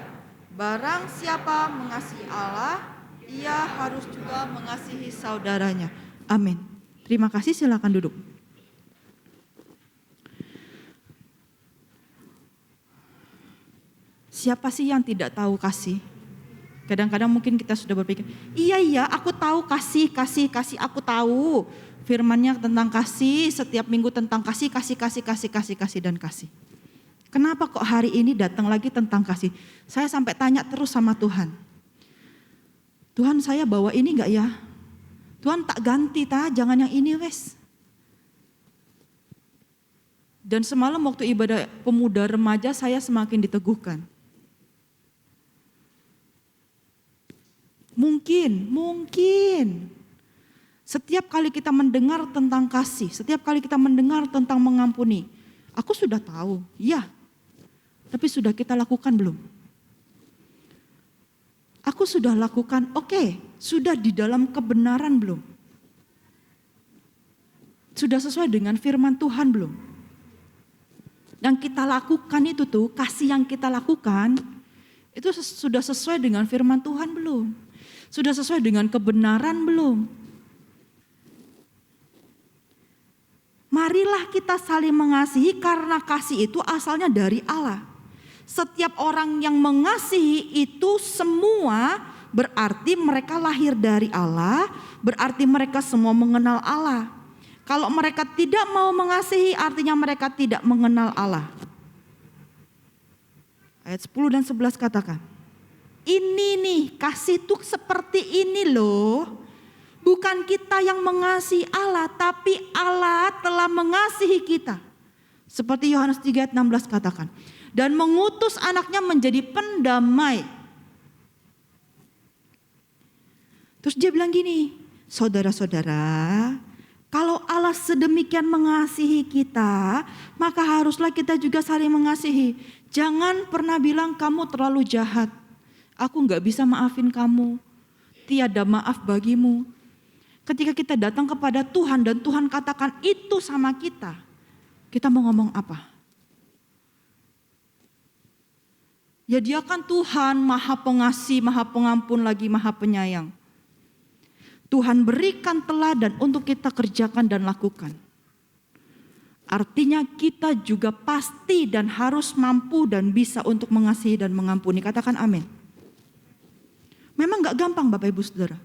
Barang siapa mengasihi Allah, ia harus juga mengasihi saudaranya. Amin. Terima kasih, silakan duduk. Siapa sih yang tidak tahu kasih? Kadang-kadang mungkin kita sudah berpikir, iya aku tahu kasih, aku tahu. Firman-Nya tentang kasih, setiap minggu tentang kasih, dan kasih. Kenapa kok hari ini datang lagi tentang kasih? Saya sampai tanya terus sama Tuhan. Tuhan, saya bawa ini enggak ya? Tuhan, tak ganti jangan yang ini wes. Dan semalam waktu ibadah pemuda remaja saya semakin diteguhkan. Mungkin setiap kali kita mendengar tentang kasih, setiap kali kita mendengar tentang mengampuni, aku sudah tahu, iya. Tapi sudah kita lakukan belum? Aku sudah lakukan, oke. Sudah di dalam kebenaran belum? Sudah sesuai dengan firman Tuhan belum? Yang kita lakukan itu kasih yang kita lakukan, itu sudah sesuai dengan firman Tuhan belum? Sudah sesuai dengan kebenaran belum? Marilah kita saling mengasihi karena kasih itu asalnya dari Allah. Setiap orang yang mengasihi itu semua berarti mereka lahir dari Allah, berarti mereka semua mengenal Allah. Kalau mereka tidak mau mengasihi artinya mereka tidak mengenal Allah. Ayat 10 dan 11 katakan, ini nih kasih itu seperti ini loh. Bukan kita yang mengasihi Allah, tapi Allah telah mengasihi kita. Seperti Yohanes 3 ayat 16 katakan. Dan mengutus anaknya menjadi pendamai. Terus dia bilang gini, saudara-saudara, kalau Allah sedemikian mengasihi kita, maka haruslah kita juga saling mengasihi. Jangan pernah bilang kamu terlalu jahat. Aku gak bisa maafin kamu. Tiada maaf bagimu. Ketika kita datang kepada Tuhan dan Tuhan katakan itu sama kita mau ngomong apa? Ya dia kan Tuhan Maha Pengasih, Maha Pengampun lagi Maha Penyayang. Tuhan berikan teladan untuk kita kerjakan dan lakukan. Artinya kita juga pasti dan harus mampu dan bisa untuk mengasihi dan mengampuni. Katakan amin. Memang gak gampang Bapak Ibu Saudara.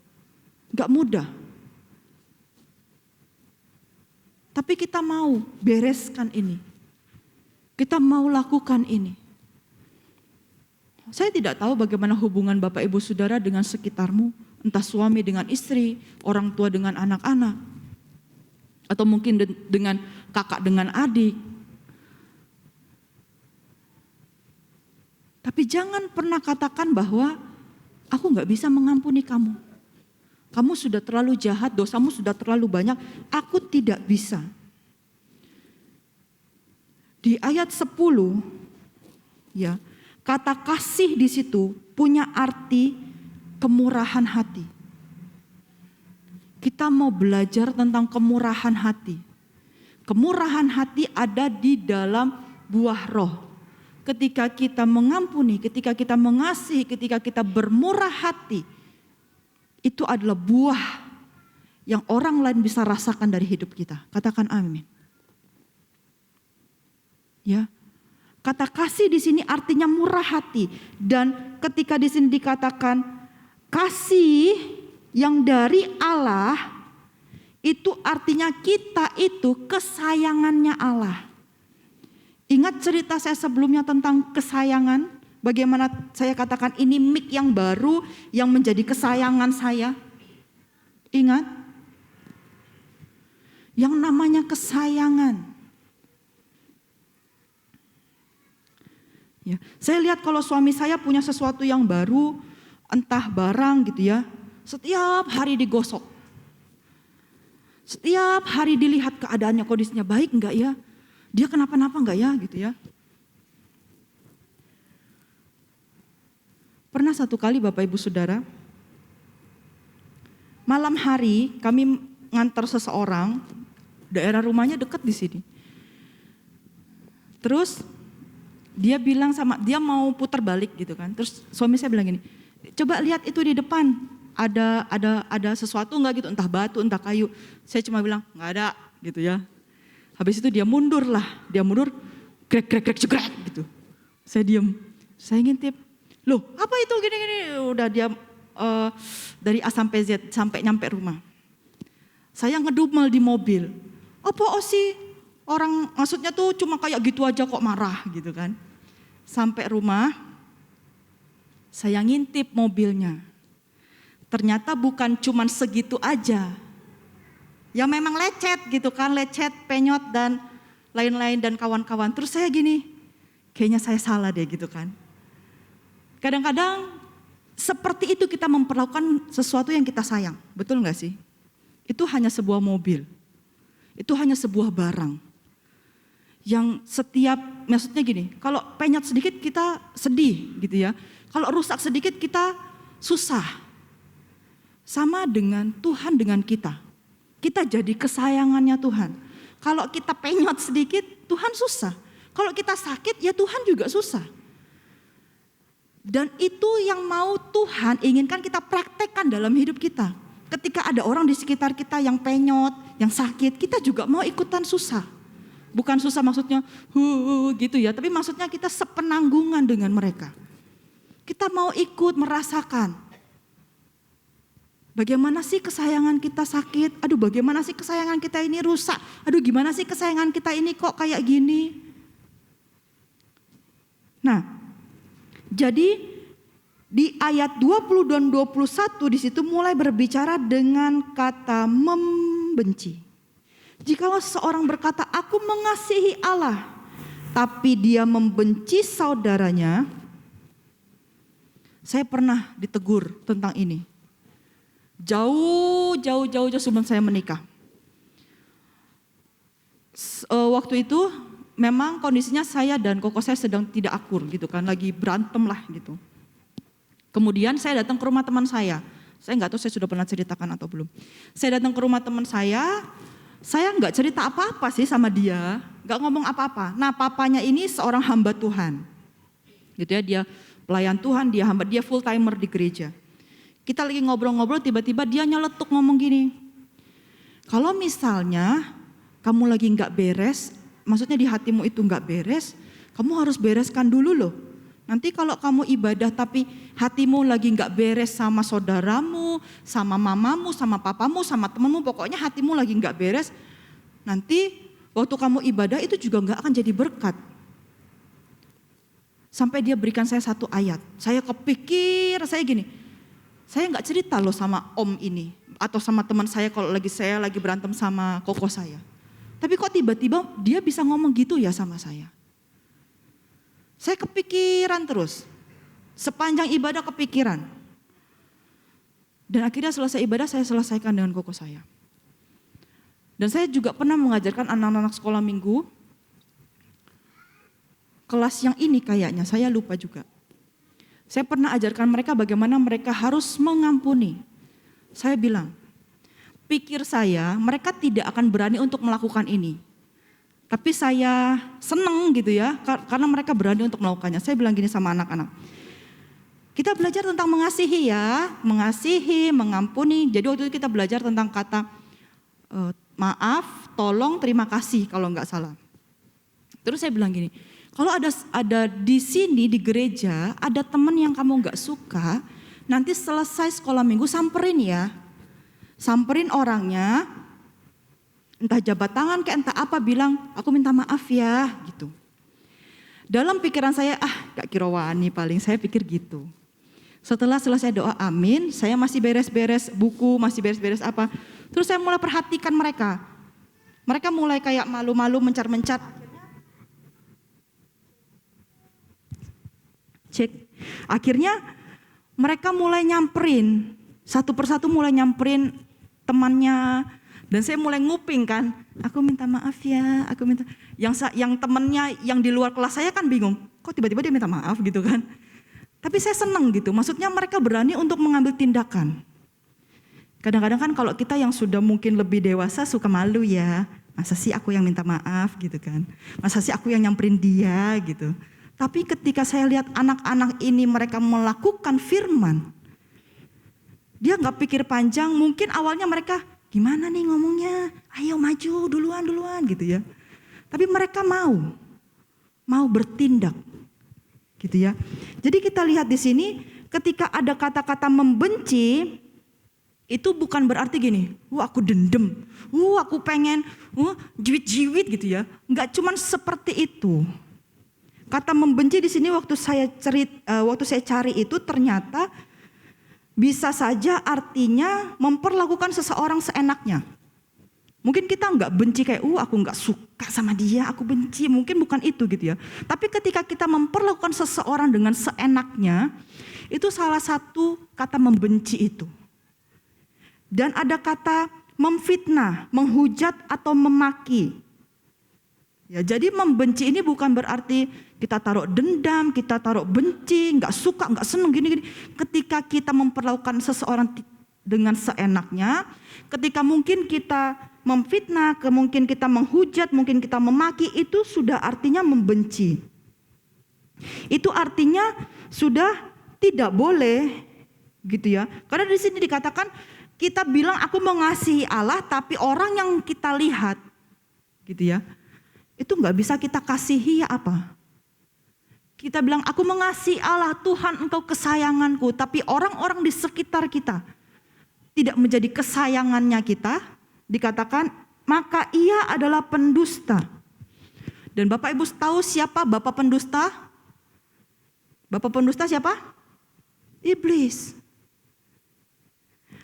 Gak mudah. Tapi kita mau bereskan ini. Kita mau lakukan ini. Saya tidak tahu bagaimana hubungan Bapak Ibu Saudara dengan sekitarmu. Entah suami dengan istri, orang tua dengan anak-anak. Atau mungkin dengan kakak dengan adik. Tapi jangan pernah katakan bahwa aku gak bisa mengampuni kamu. Kamu sudah terlalu jahat, dosamu sudah terlalu banyak, aku tidak bisa. Di ayat 10, ya, kata kasih di situ punya arti kemurahan hati. Kita mau belajar tentang kemurahan hati. Kemurahan hati ada di dalam buah roh. Ketika kita mengampuni, ketika kita mengasihi, ketika kita bermurah hati, itu adalah buah yang orang lain bisa rasakan dari hidup kita. Katakan amin. Ya. Kata kasih di sini artinya murah hati, dan ketika di sini dikatakan kasih yang dari Allah, itu artinya kita itu kesayangannya Allah. Ingat cerita saya sebelumnya tentang kesayangan? Bagaimana saya katakan ini mic yang baru yang menjadi kesayangan saya? Ingat? Yang namanya kesayangan. Ya, saya lihat kalau suami saya punya sesuatu yang baru, entah barang gitu ya, setiap hari digosok. Setiap hari dilihat keadaannya, kondisinya baik enggak ya? Dia kenapa-napa enggak ya gitu ya? Pernah satu kali Bapak Ibu Saudara, malam hari kami ngantar seseorang, daerah rumahnya dekat di sini. Terus dia bilang dia mau putar balik gitu kan. Terus suami saya bilang gini, coba lihat itu di depan, ada sesuatu enggak gitu, entah batu, entah kayu. Saya cuma bilang enggak ada gitu ya. Habis itu dia mundur, grek gitu. Saya diam. Saya ngintip, loh apa itu gini-gini, udah dia dari A sampai Z sampai nyampe rumah. Saya ngedumel di mobil, apa sih orang maksudnya tuh cuma kayak gitu aja kok marah gitu kan. Sampai rumah, saya ngintip mobilnya. Ternyata bukan cuman segitu aja. Ya memang lecet gitu kan, lecet, penyot dan lain-lain dan kawan-kawan. Terus saya gini, kayaknya saya salah deh gitu kan. Kadang-kadang seperti itu kita memperlakukan sesuatu yang kita sayang, betul gak sih? Itu hanya sebuah mobil, itu hanya sebuah barang. Yang setiap, maksudnya gini, kalau penyot sedikit kita sedih gitu ya. Kalau rusak sedikit kita susah. Sama dengan Tuhan dengan kita. Kita jadi kesayangannya Tuhan. Kalau kita penyot sedikit, Tuhan susah. Kalau kita sakit, ya Tuhan juga susah. Dan itu yang mau Tuhan inginkan kita praktekkan dalam hidup kita. Ketika ada orang di sekitar kita yang penyot, yang sakit, kita juga mau ikutan susah. Bukan susah maksudnya gitu ya, tapi maksudnya kita sepenanggungan dengan mereka. Kita mau ikut merasakan. Bagaimana sih kesayangan kita sakit? Aduh bagaimana sih kesayangan kita ini rusak? Aduh gimana sih kesayangan kita ini kok kayak gini? Nah, jadi di ayat 20 dan 21 di situ mulai berbicara dengan kata membenci. Jikalau seorang berkata, aku mengasihi Allah, tapi dia membenci saudaranya. Saya pernah ditegur tentang ini. Jauh sebelum saya menikah. Waktu itu memang kondisinya saya dan koko saya sedang tidak akur gitu kan, lagi berantem lah gitu. Kemudian saya datang ke rumah teman saya nggak tahu saya sudah pernah ceritakan atau belum. Saya datang ke rumah teman saya nggak cerita apa-apa sih sama dia, nggak ngomong apa-apa. Nah papanya ini seorang hamba Tuhan, gitu ya, dia pelayan Tuhan, dia full timer di gereja. Kita lagi ngobrol-ngobrol, tiba-tiba dia nyeletuk ngomong gini, kalau misalnya kamu lagi nggak beres, maksudnya di hatimu itu nggak beres, kamu harus bereskan dulu loh. Nanti kalau kamu ibadah tapi hatimu lagi nggak beres sama saudaramu, sama mamamu, sama papamu, sama temanmu, pokoknya hatimu lagi nggak beres, nanti waktu kamu ibadah itu juga nggak akan jadi berkat. Sampai dia berikan saya satu ayat, saya kepikir, saya gini, saya nggak cerita loh sama om ini atau sama teman saya kalau saya lagi berantem sama koko saya. Tapi kok tiba-tiba dia bisa ngomong gitu ya sama saya. Saya kepikiran terus. Sepanjang ibadah kepikiran. Dan akhirnya selesai ibadah saya selesaikan dengan koko saya. Dan saya juga pernah mengajarkan anak-anak sekolah minggu. Kelas yang ini kayaknya, saya lupa juga. Saya pernah ajarkan mereka bagaimana mereka harus mengampuni. Saya bilang, pikir saya mereka tidak akan berani untuk melakukan ini. Tapi saya senang gitu ya, karena mereka berani untuk melakukannya. Saya bilang gini sama anak-anak, kita belajar tentang mengasihi ya, mengasihi, mengampuni. Jadi waktu itu kita belajar tentang kata maaf, tolong, terima kasih kalau nggak salah. Terus saya bilang gini, kalau ada di sini di gereja ada teman yang kamu nggak suka, nanti selesai sekolah minggu samperin ya, samperin orangnya, entah jabat tangan kayak entah apa, bilang aku minta maaf ya gitu. Dalam pikiran saya gak kira wani paling, saya pikir gitu. Setelah selesai doa amin, saya masih beres-beres buku, masih beres-beres apa. Terus saya mulai perhatikan mereka. Mereka mulai kayak malu-malu, mencar-mencar. Akhirnya mereka mulai nyamperin, satu persatu mulai nyamperin temannya. Dan saya mulai nguping kan, aku minta maaf ya, aku minta. Yang temennya yang di luar kelas saya kan bingung, kok tiba-tiba dia minta maaf gitu kan. Tapi saya senang gitu, maksudnya mereka berani untuk mengambil tindakan. Kadang-kadang kan kalau kita yang sudah mungkin lebih dewasa suka malu ya, masa sih aku yang minta maaf gitu kan, masa sih aku yang nyamperin dia gitu. Tapi ketika saya lihat anak-anak ini mereka melakukan firman, dia gak pikir panjang, mungkin awalnya mereka gimana nih ngomongnya, ayo maju duluan gitu ya. Tapi mereka mau bertindak gitu ya. Jadi kita lihat di sini ketika ada kata-kata membenci, itu bukan berarti gini, aku dendam, aku pengen, jiwit-jiwit gitu ya. Enggak cuman seperti itu. Kata membenci di sini waktu saya cari itu ternyata bisa saja artinya memperlakukan seseorang seenaknya. Mungkin kita enggak benci kayak, aku enggak suka sama dia, aku benci. Mungkin bukan itu gitu ya. Tapi ketika kita memperlakukan seseorang dengan seenaknya, itu salah satu kata membenci itu. Dan ada kata memfitnah, menghujat atau memaki. Ya, jadi membenci ini bukan berarti kita taruh dendam, kita taruh benci, nggak suka, nggak seneng gini-gini. Ketika kita memperlakukan seseorang dengan seenaknya, ketika mungkin kita memfitnah, mungkin kita menghujat, mungkin kita memaki, itu sudah artinya membenci. Itu artinya sudah tidak boleh, gitu ya. Karena di sini dikatakan kita bilang aku mengasihi Allah, tapi orang yang kita lihat, gitu ya, itu nggak bisa kita kasihi apa? Kita bilang aku mengasihi Allah, Tuhan Engkau kesayanganku, tapi orang-orang di sekitar kita tidak menjadi kesayangannya kita, dikatakan maka ia adalah pendusta. Dan Bapak Ibu tahu siapa bapak pendusta? Bapak pendusta siapa? Iblis.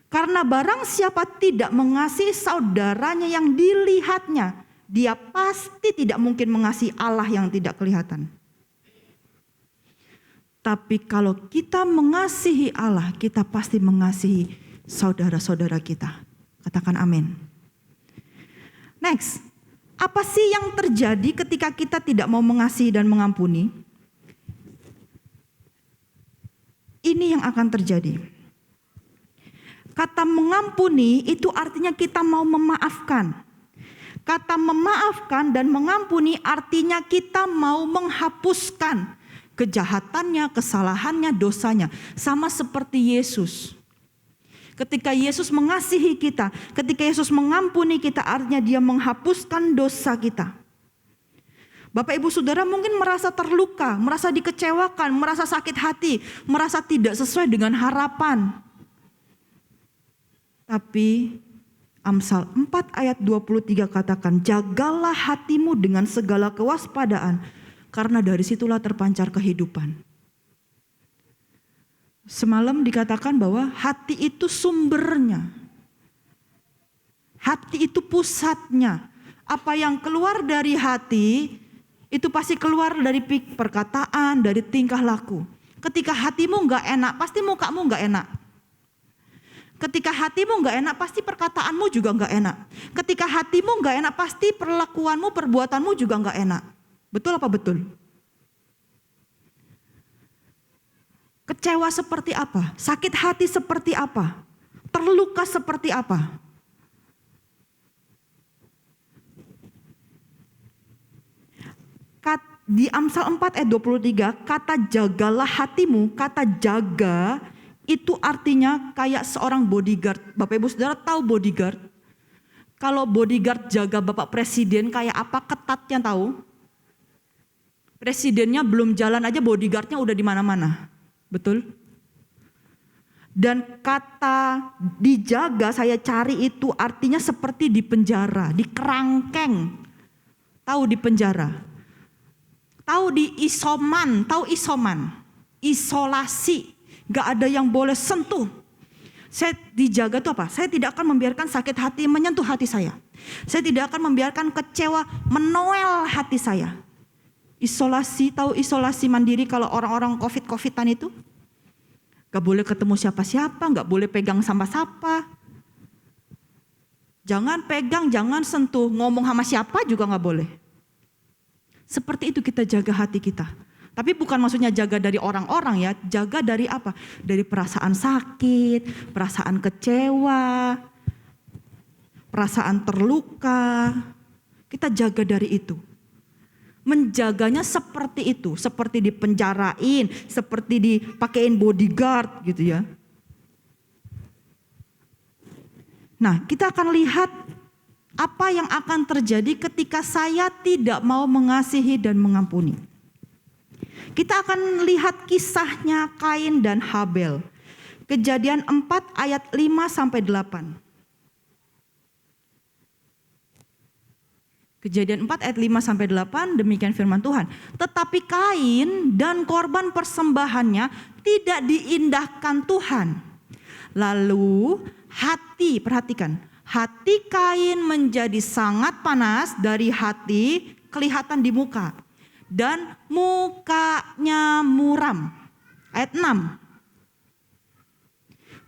Karena barang siapa tidak mengasihi saudaranya yang dilihatnya, dia pasti tidak mungkin mengasihi Allah yang tidak kelihatan. Tapi kalau kita mengasihi Allah, kita pasti mengasihi saudara-saudara kita. Katakan amin. Next, apa sih yang terjadi ketika kita tidak mau mengasihi dan mengampuni? Ini yang akan terjadi. Kata mengampuni itu artinya kita mau memaafkan. Kata memaafkan dan mengampuni artinya kita mau menghapuskan kejahatannya, kesalahannya, dosanya. Sama seperti Yesus. Ketika Yesus mengasihi kita, ketika Yesus mengampuni kita, artinya dia menghapuskan dosa kita. Bapak Ibu Saudara mungkin merasa terluka, merasa dikecewakan, merasa sakit hati, merasa tidak sesuai dengan harapan. Tapi Amsal 4 ayat 23 katakan, jagalah hatimu dengan segala kewaspadaan, karena dari situlah terpancar kehidupan. Semalam dikatakan bahwa hati itu sumbernya. Hati itu pusatnya. Apa yang keluar dari hati, itu pasti keluar dari perkataan, dari tingkah laku. Ketika hatimu gak enak, pasti mukamu gak enak. Ketika hatimu gak enak, pasti perkataanmu juga gak enak. Ketika hatimu gak enak, pasti perlakuanmu, perbuatanmu juga gak enak. Betul apa betul? Kecewa seperti apa? Sakit hati seperti apa? Terluka seperti apa? Di Amsal 4 ayat 23, kata jagalah hatimu, kata jaga itu artinya kayak seorang bodyguard. Bapak Ibu Saudara tahu bodyguard? Kalau bodyguard jaga Bapak Presiden kayak apa ketatnya tahu? Presidennya belum jalan aja bodyguardnya udah di mana-mana. Betul? Dan kata dijaga saya cari itu artinya seperti di penjara, di kerangkeng. Tahu di penjara? Tahu di isoman, tahu isoman? Isolasi. Gak ada yang boleh sentuh. Saya dijaga itu apa? Saya tidak akan membiarkan sakit hati menyentuh hati saya. Saya tidak akan membiarkan kecewa menoel hati saya. Isolasi, tahu isolasi mandiri kalau orang-orang COVID-an itu? Gak boleh ketemu siapa-siapa, gak boleh pegang sama siapa. Jangan pegang, jangan sentuh, ngomong sama siapa juga gak boleh. Seperti itu kita jaga hati kita. Tapi bukan maksudnya jaga dari orang-orang ya, jaga dari apa? Dari perasaan sakit, perasaan kecewa, perasaan terluka. Kita jaga dari itu. Menjaganya seperti itu, seperti dipenjarain, seperti dipakein bodyguard gitu ya. Nah, kita akan lihat apa yang akan terjadi ketika saya tidak mau mengasihi dan mengampuni. Kita akan lihat kisahnya Kain dan Habel. Kejadian 4 ayat 5 sampai 8. Kejadian 4 ayat 5 sampai 8, demikian firman Tuhan. Tetapi Kain dan korban persembahannya tidak diindahkan Tuhan. Lalu perhatikan, hati Kain menjadi sangat panas dari hati, kelihatan di muka. Dan mukanya muram. Ayat 6.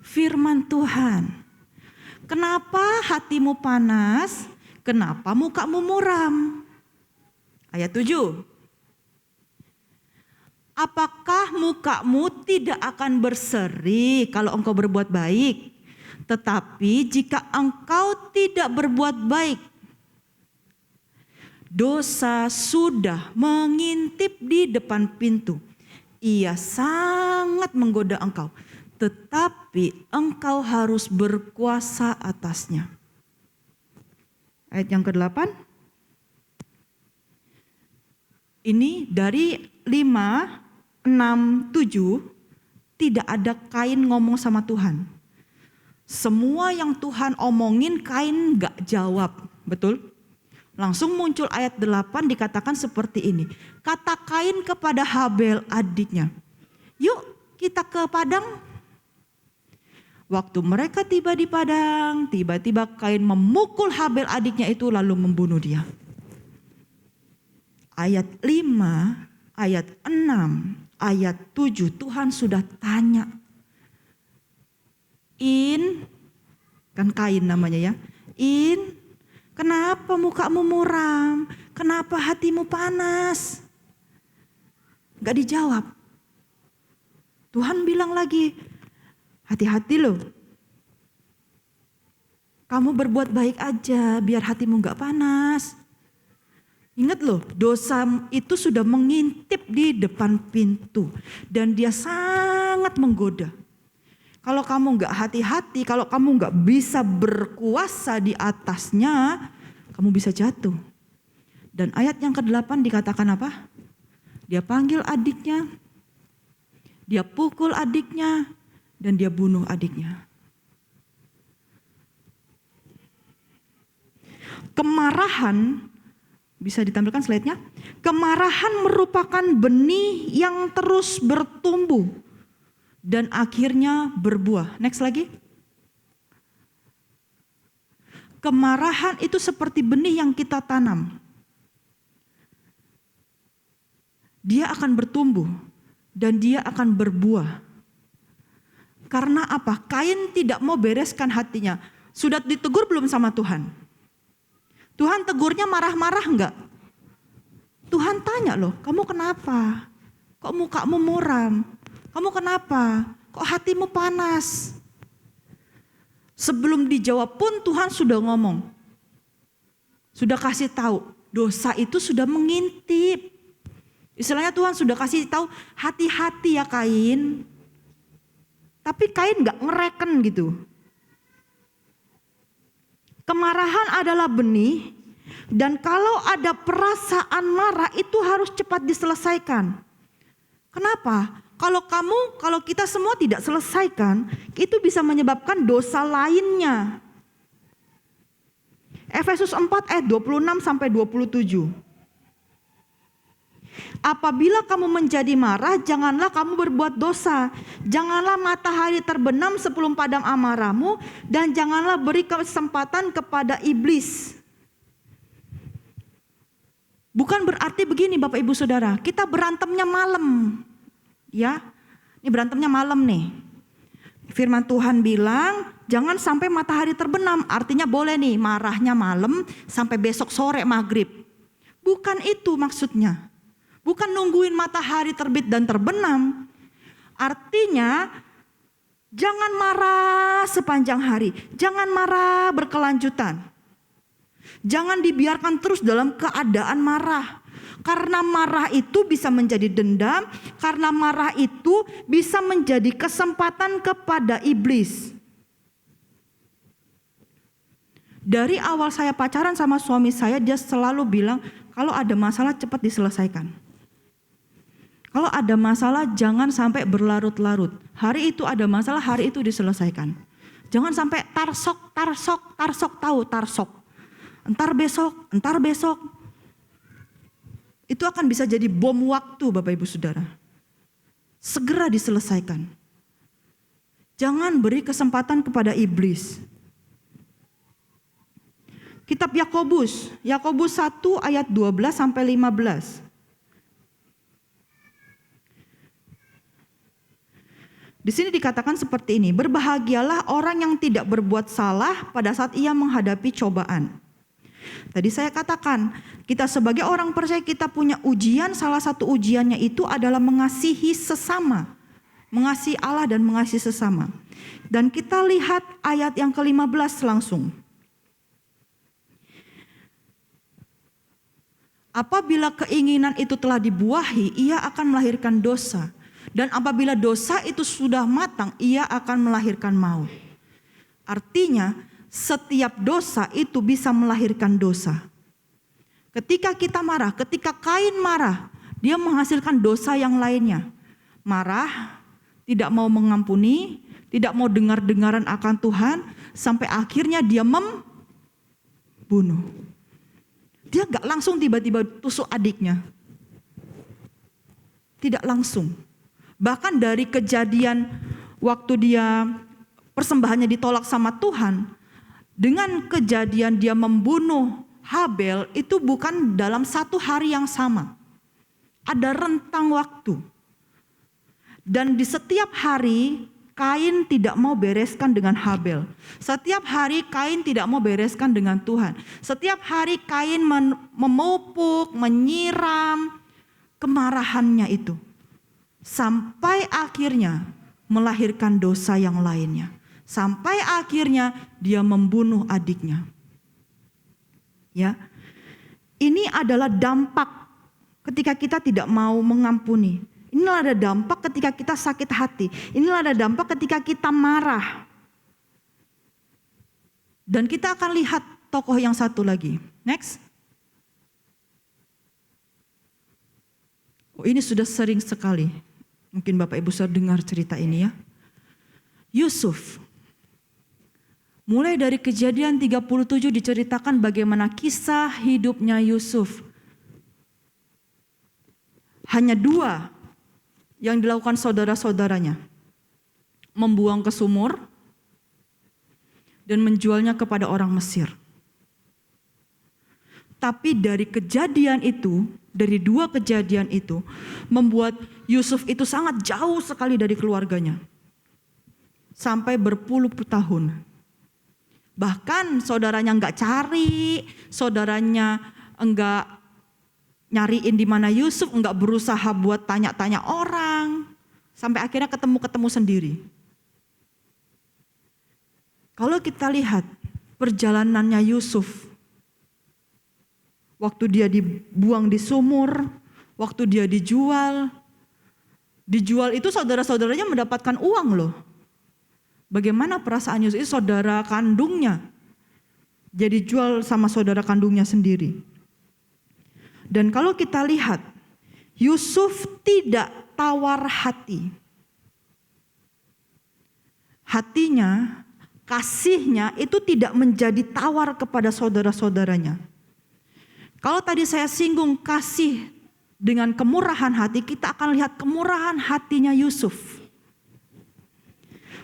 Firman Tuhan, kenapa hatimu panas? Kenapa mukamu muram? Ayat 7. Apakah mukamu tidak akan berseri kalau engkau berbuat baik? Tetapi jika engkau tidak berbuat baik, dosa sudah mengintip di depan pintu. Ia sangat menggoda engkau, tetapi engkau harus berkuasa atasnya. Ayat yang ke-8. Ini dari 5, 6, 7. Tidak ada Kain ngomong sama Tuhan. Semua yang Tuhan omongin Kain gak jawab. Betul? Langsung muncul ayat 8 dikatakan seperti ini. Kata Kain kepada Habel adiknya, yuk kita ke padang. Waktu mereka tiba di padang, tiba-tiba Kain memukul Habel adiknya itu lalu membunuh dia. Ayat 5, ayat 6, ayat 7 Tuhan sudah tanya. Kan Kain namanya ya. Kenapa mukamu muram? Kenapa hatimu panas? Gak dijawab. Tuhan bilang lagi, hati-hati loh. Kamu berbuat baik aja biar hatimu gak panas. Ingat loh, dosa itu sudah mengintip di depan pintu. Dan dia sangat menggoda. Kalau kamu gak hati-hati, kalau kamu gak bisa berkuasa di atasnya, kamu bisa jatuh. Dan ayat yang ke-8 dikatakan apa? Dia panggil adiknya, dia pukul adiknya, dan dia bunuh adiknya. Kemarahan, bisa ditampilkan slide-nya. Kemarahan merupakan benih yang terus bertumbuh dan akhirnya berbuah. Next lagi. Kemarahan itu seperti benih yang kita tanam. Dia akan bertumbuh dan dia akan berbuah. Karena apa? Kain tidak mau bereskan hatinya. Sudah ditegur belum sama Tuhan? Tuhan tegurnya marah-marah enggak? Tuhan tanya loh, kamu kenapa? Kok mukamu muram? Kamu kenapa? Kok hatimu panas? Sebelum dijawab pun Tuhan sudah ngomong. Sudah kasih tahu, dosa itu sudah mengintip. Istilahnya Tuhan sudah kasih tahu, hati-hati ya Kain. Tapi Kain gak ngereken gitu. Kemarahan adalah benih, dan kalau ada perasaan marah itu harus cepat diselesaikan. Kenapa? Kalau kita semua tidak selesaikan, itu bisa menyebabkan dosa lainnya. Efesus 4 ayat 26 sampai 27. Apabila kamu menjadi marah, janganlah kamu berbuat dosa. Janganlah matahari terbenam sebelum padam amarahmu, dan janganlah beri kesempatan kepada iblis. Bukan berarti begini Bapak Ibu Saudara, kita berantemnya malam. Ya, ini berantemnya malam nih. Firman Tuhan bilang, jangan sampai matahari terbenam. Artinya boleh nih marahnya malam sampai besok sore maghrib. Bukan itu maksudnya. Bukan nungguin matahari terbit dan terbenam. Artinya jangan marah sepanjang hari. Jangan marah berkelanjutan. Jangan dibiarkan terus dalam keadaan marah. Karena marah itu bisa menjadi dendam. Karena marah itu bisa menjadi kesempatan kepada iblis. Dari awal saya pacaran sama suami saya, dia selalu bilang kalau ada masalah cepat diselesaikan. Kalau ada masalah jangan sampai berlarut-larut. Hari itu ada masalah, hari itu diselesaikan. Jangan sampai tarsok, tahu tarsok. Entar besok. Itu akan bisa jadi bom waktu Bapak Ibu Saudara. Segera diselesaikan. Jangan beri kesempatan kepada iblis. Kitab Yakobus 1 ayat 12 sampai 15. Di sini dikatakan seperti ini, berbahagialah orang yang tidak berbuat salah pada saat ia menghadapi cobaan. Tadi saya katakan, kita sebagai orang percaya kita punya ujian, salah satu ujiannya itu adalah mengasihi sesama. Mengasihi Allah dan mengasihi sesama. Dan kita lihat ayat yang ke-15 langsung. Apabila keinginan itu telah dibuahi, ia akan melahirkan dosa. Dan apabila dosa itu sudah matang, ia akan melahirkan maut. Artinya, setiap dosa itu bisa melahirkan dosa. Ketika kita marah, ketika Kain marah, dia menghasilkan dosa yang lainnya. Marah, tidak mau mengampuni, tidak mau dengar-dengaran akan Tuhan, sampai akhirnya dia membunuh. Dia gak langsung tiba-tiba tusuk adiknya. Tidak langsung. Bahkan dari kejadian waktu dia persembahannya ditolak sama Tuhan, dengan kejadian dia membunuh Habel itu bukan dalam satu hari yang sama. Ada rentang waktu. Dan di setiap hari Kain tidak mau bereskan dengan Habel. Setiap hari Kain tidak mau bereskan dengan Tuhan. Setiap hari Kain memupuk, menyiram kemarahannya itu. Sampai akhirnya melahirkan dosa yang lainnya. Sampai akhirnya dia membunuh adiknya. Ya. Ini adalah dampak ketika kita tidak mau mengampuni. Inilah ada dampak ketika kita sakit hati. Inilah ada dampak ketika kita marah. Dan kita akan lihat tokoh yang satu lagi. Next. Oh, ini sudah sering sekali. Mungkin Bapak Ibu sudah dengar cerita ini ya. Yusuf. Mulai dari Kejadian 37 diceritakan bagaimana kisah hidupnya Yusuf. Hanya 2 yang dilakukan saudara-saudaranya. Membuang ke sumur dan menjualnya kepada orang Mesir. Tapi dari kejadian itu, dari 2 kejadian itu, membuat Yusuf itu sangat jauh sekali dari keluarganya. Sampai berpuluh-puluh tahun. Bahkan saudaranya enggak cari, saudaranya enggak nyariin di mana Yusuf, enggak berusaha buat tanya-tanya orang. Sampai akhirnya ketemu sendiri. Kalau kita lihat perjalanannya Yusuf, waktu dia dibuang di sumur, waktu dia dijual itu saudara-saudaranya mendapatkan uang loh. Bagaimana perasaan Yusuf? Itu saudara kandungnya. Jadi jual sama saudara kandungnya sendiri. Dan kalau kita lihat, Yusuf tidak tawar hati. Hatinya, kasihnya itu tidak menjadi tawar kepada saudara-saudaranya. Kalau tadi saya singgung kasih dengan kemurahan hati, kita akan lihat kemurahan hatinya Yusuf.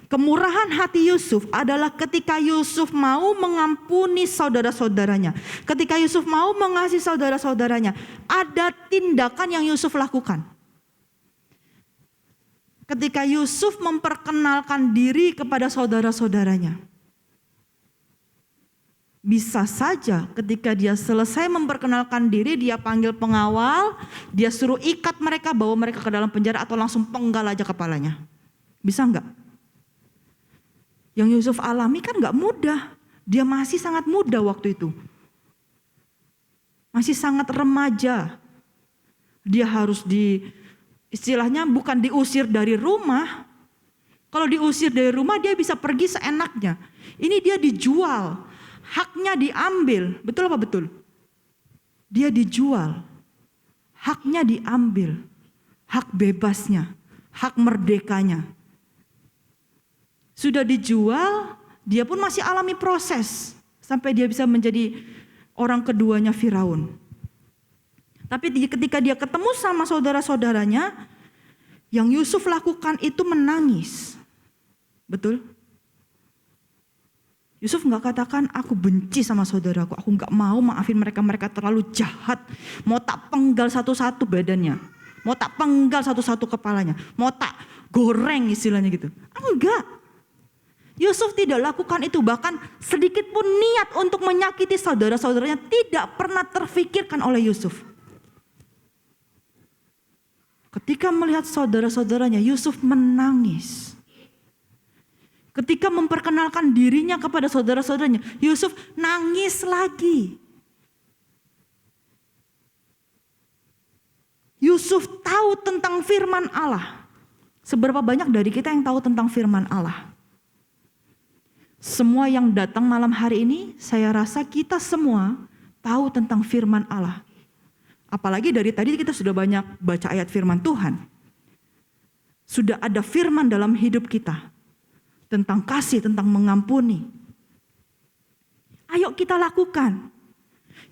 Kemurahan hati Yusuf adalah ketika Yusuf mau mengampuni saudara-saudaranya. Ketika Yusuf mau mengasihi saudara-saudaranya, ada tindakan yang Yusuf lakukan. Ketika Yusuf memperkenalkan diri kepada saudara-saudaranya. Bisa saja ketika dia selesai memperkenalkan diri, dia panggil pengawal, dia suruh ikat mereka, bawa mereka ke dalam penjara atau langsung penggal aja kepalanya. Bisa enggak? Yang Yusuf alami kan enggak mudah. Dia masih sangat muda waktu itu. Masih sangat remaja. Dia harus istilahnya bukan diusir dari rumah. Kalau diusir dari rumah dia bisa pergi seenaknya. Ini dia dijual. Haknya diambil, betul apa betul? Dia dijual, haknya diambil. hak bebasnya, hak merdekanya. Sudah dijual, dia pun masih alami proses sampai dia bisa menjadi orang keduanya Firaun. Tapi ketika dia ketemu sama saudara-saudaranya, yang Yusuf lakukan itu menangis. Betul? Yusuf nggak katakan aku benci sama saudaraku, aku nggak mau maafin mereka, mereka terlalu jahat. Mau tak penggal satu-satu badannya, mau tak penggal satu-satu kepalanya, mau tak goreng istilahnya gitu. Enggak. Yusuf tidak lakukan itu, bahkan sedikit pun niat untuk menyakiti saudara-saudaranya tidak pernah terfikirkan oleh Yusuf. Ketika melihat saudara-saudaranya, Yusuf menangis. Ketika memperkenalkan dirinya kepada saudara-saudaranya, Yusuf nangis lagi. Yusuf tahu tentang firman Allah. Seberapa banyak dari kita yang tahu tentang firman Allah? Semua yang datang malam hari ini, saya rasa kita semua tahu tentang firman Allah. Apalagi dari tadi kita sudah banyak baca ayat firman Tuhan. Sudah ada firman dalam hidup kita. Tentang kasih, tentang mengampuni. Ayo kita lakukan.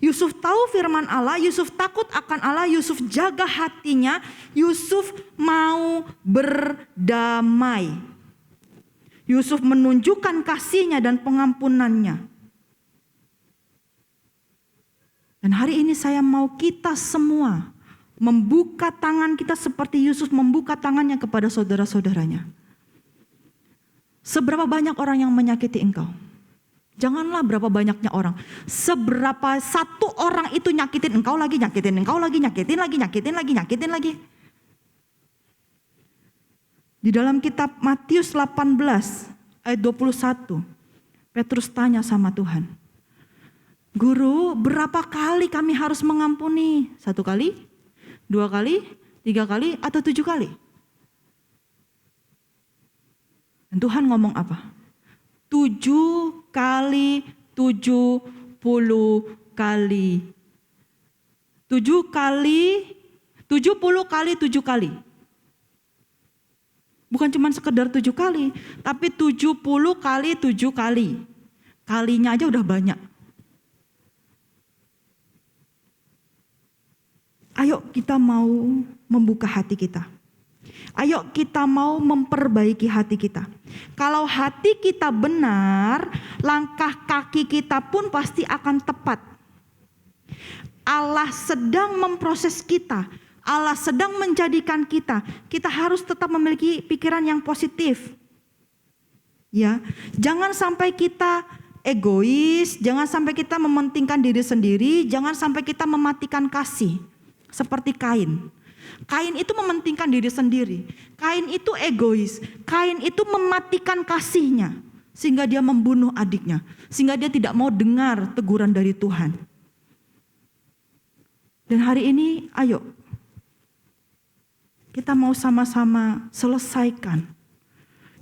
Yusuf tahu firman Allah, Yusuf takut akan Allah, Yusuf jaga hatinya, Yusuf mau berdamai. Yusuf menunjukkan kasihnya dan pengampunannya. Dan hari ini saya mau kita semua membuka tangan kita seperti Yusuf membuka tangannya kepada saudara-saudaranya. Seberapa banyak orang yang menyakiti engkau? Janganlah berapa banyaknya orang. Seberapa satu orang itu nyakitin engkau lagi, nyakitin engkau lagi, nyakitin lagi. Di dalam kitab Matius 18 ayat 21, Petrus tanya sama Tuhan, Guru, berapa kali kami harus mengampuni? 1 kali, 2 kali, 3 kali, atau 7 kali? Dan Tuhan ngomong apa? 7 kali 70 kali. 70 kali 7 kali. Bukan cuma sekedar 7 kali, tapi 70 kali 7 kali. Kalinya aja udah banyak. Ayo kita mau membuka hati kita. Ayo kita mau memperbaiki hati kita. Kalau hati kita benar, langkah kaki kita pun pasti akan tepat. Allah sedang memproses kita. Allah sedang menjadikan kita. Kita harus tetap memiliki pikiran yang positif. Ya, jangan sampai kita egois, jangan sampai kita mementingkan diri sendiri, jangan sampai kita mematikan kasih. Seperti Kain. Kain itu mementingkan diri sendiri. Kain itu egois. Kain itu mematikan kasihnya. Sehingga dia membunuh adiknya. Sehingga dia tidak mau dengar teguran dari Tuhan. Dan hari ini ayo. Kita mau sama-sama selesaikan.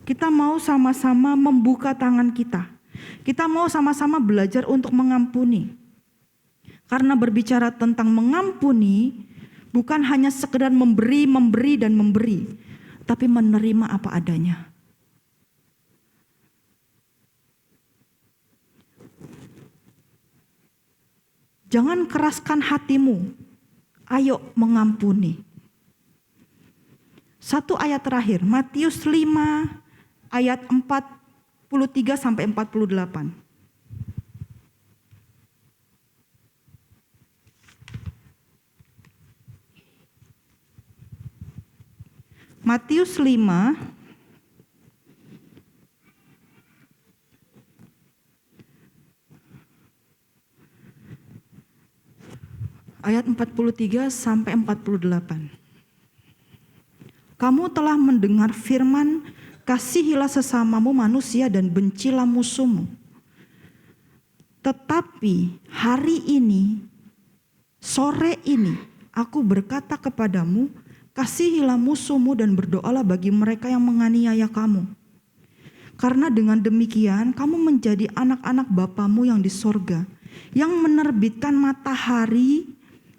Kita mau sama-sama membuka tangan kita. Kita mau sama-sama belajar untuk mengampuni. Karena berbicara tentang mengampuni, bukan hanya sekedar memberi, tapi menerima apa adanya. Jangan keraskan hatimu. Ayo mengampuni. 1 ayat terakhir, Matius 5 ayat 43 sampai 48. Matius 5 ayat 43 sampai 48. Kamu telah mendengar firman, kasihilah sesamamu manusia dan bencilah musuhmu. Tetapi hari ini, sore ini, aku berkata kepadamu, kasihilah musuhmu dan berdoalah bagi mereka yang menganiaya kamu. Karena dengan demikian kamu menjadi anak-anak Bapamu yang di sorga, yang menerbitkan matahari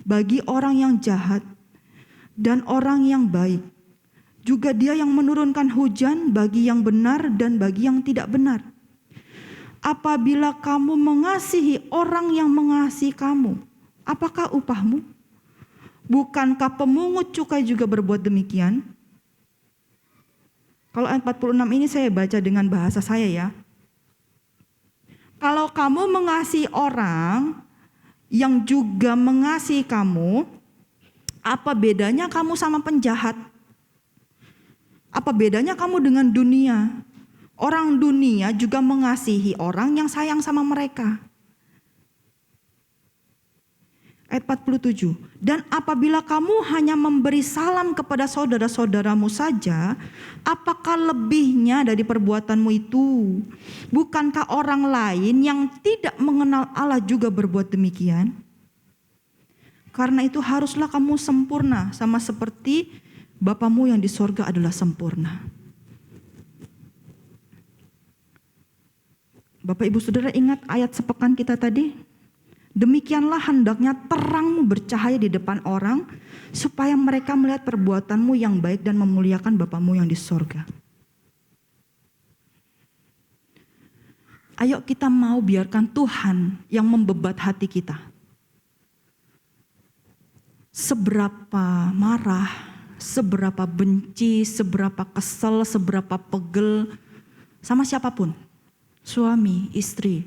bagi orang yang jahat dan orang yang baik. Juga Dia yang menurunkan hujan bagi yang benar dan bagi yang tidak benar. Apabila kamu mengasihi orang yang mengasihi kamu, apakah upahmu? Bukankah pemungut cukai juga berbuat demikian? Kalau ayat 46 ini saya baca dengan bahasa saya ya. Kalau kamu mengasihi orang yang juga mengasihi kamu, apa bedanya kamu sama penjahat? Apa bedanya kamu dengan dunia? Orang dunia juga mengasihi orang yang sayang sama mereka. Ayat 47. Dan apabila kamu hanya memberi salam kepada saudara-saudaramu saja, apakah lebihnya dari perbuatanmu itu? Bukankah orang lain yang tidak mengenal Allah juga berbuat demikian? Karena itu haruslah kamu sempurna, sama seperti Bapamu yang di sorga adalah sempurna. Bapak Ibu Saudara ingat ayat sepekan kita tadi? Demikianlah hendaknya terangmu bercahaya di depan orang, supaya mereka melihat perbuatanmu yang baik dan memuliakan Bapamu yang di sorga. Ayo kita mau biarkan Tuhan yang membebat hati kita. Seberapa marah, seberapa benci, seberapa kesel, seberapa pegel sama siapapun. Suami, istri,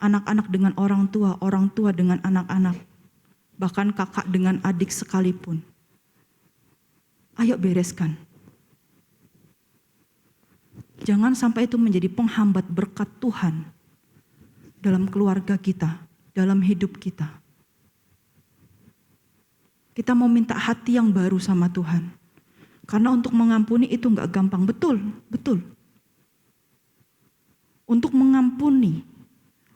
anak-anak dengan orang tua dengan anak-anak, bahkan kakak dengan adik sekalipun. Ayo bereskan. Jangan sampai itu menjadi penghambat berkat Tuhan dalam keluarga kita, dalam hidup kita. Kita mau minta hati yang baru sama Tuhan. Karena untuk mengampuni itu gak gampang, betul. Untuk mengampuni,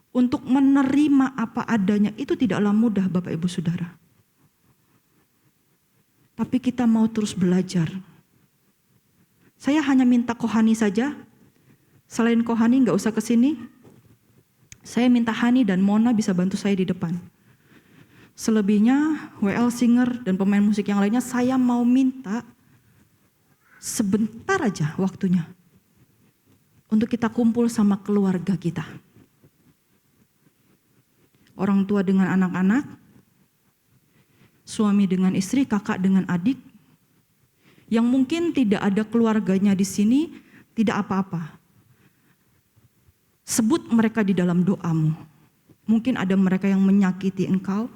untuk menerima apa adanya itu tidaklah mudah Bapak Ibu Saudara. Tapi kita mau terus belajar. Saya hanya minta Kohani saja. Selain Kohani gak usah kesini. Saya minta Hani dan Mona bisa bantu saya di depan. Selebihnya WL Singer dan pemain musik yang lainnya saya mau minta sebentar aja waktunya. Untuk kita kumpul sama keluarga kita. Orang tua dengan anak-anak, suami dengan istri, kakak dengan adik, yang mungkin tidak ada keluarganya di sini, tidak apa-apa. Sebut mereka di dalam doamu. Mungkin ada mereka yang menyakiti engkau,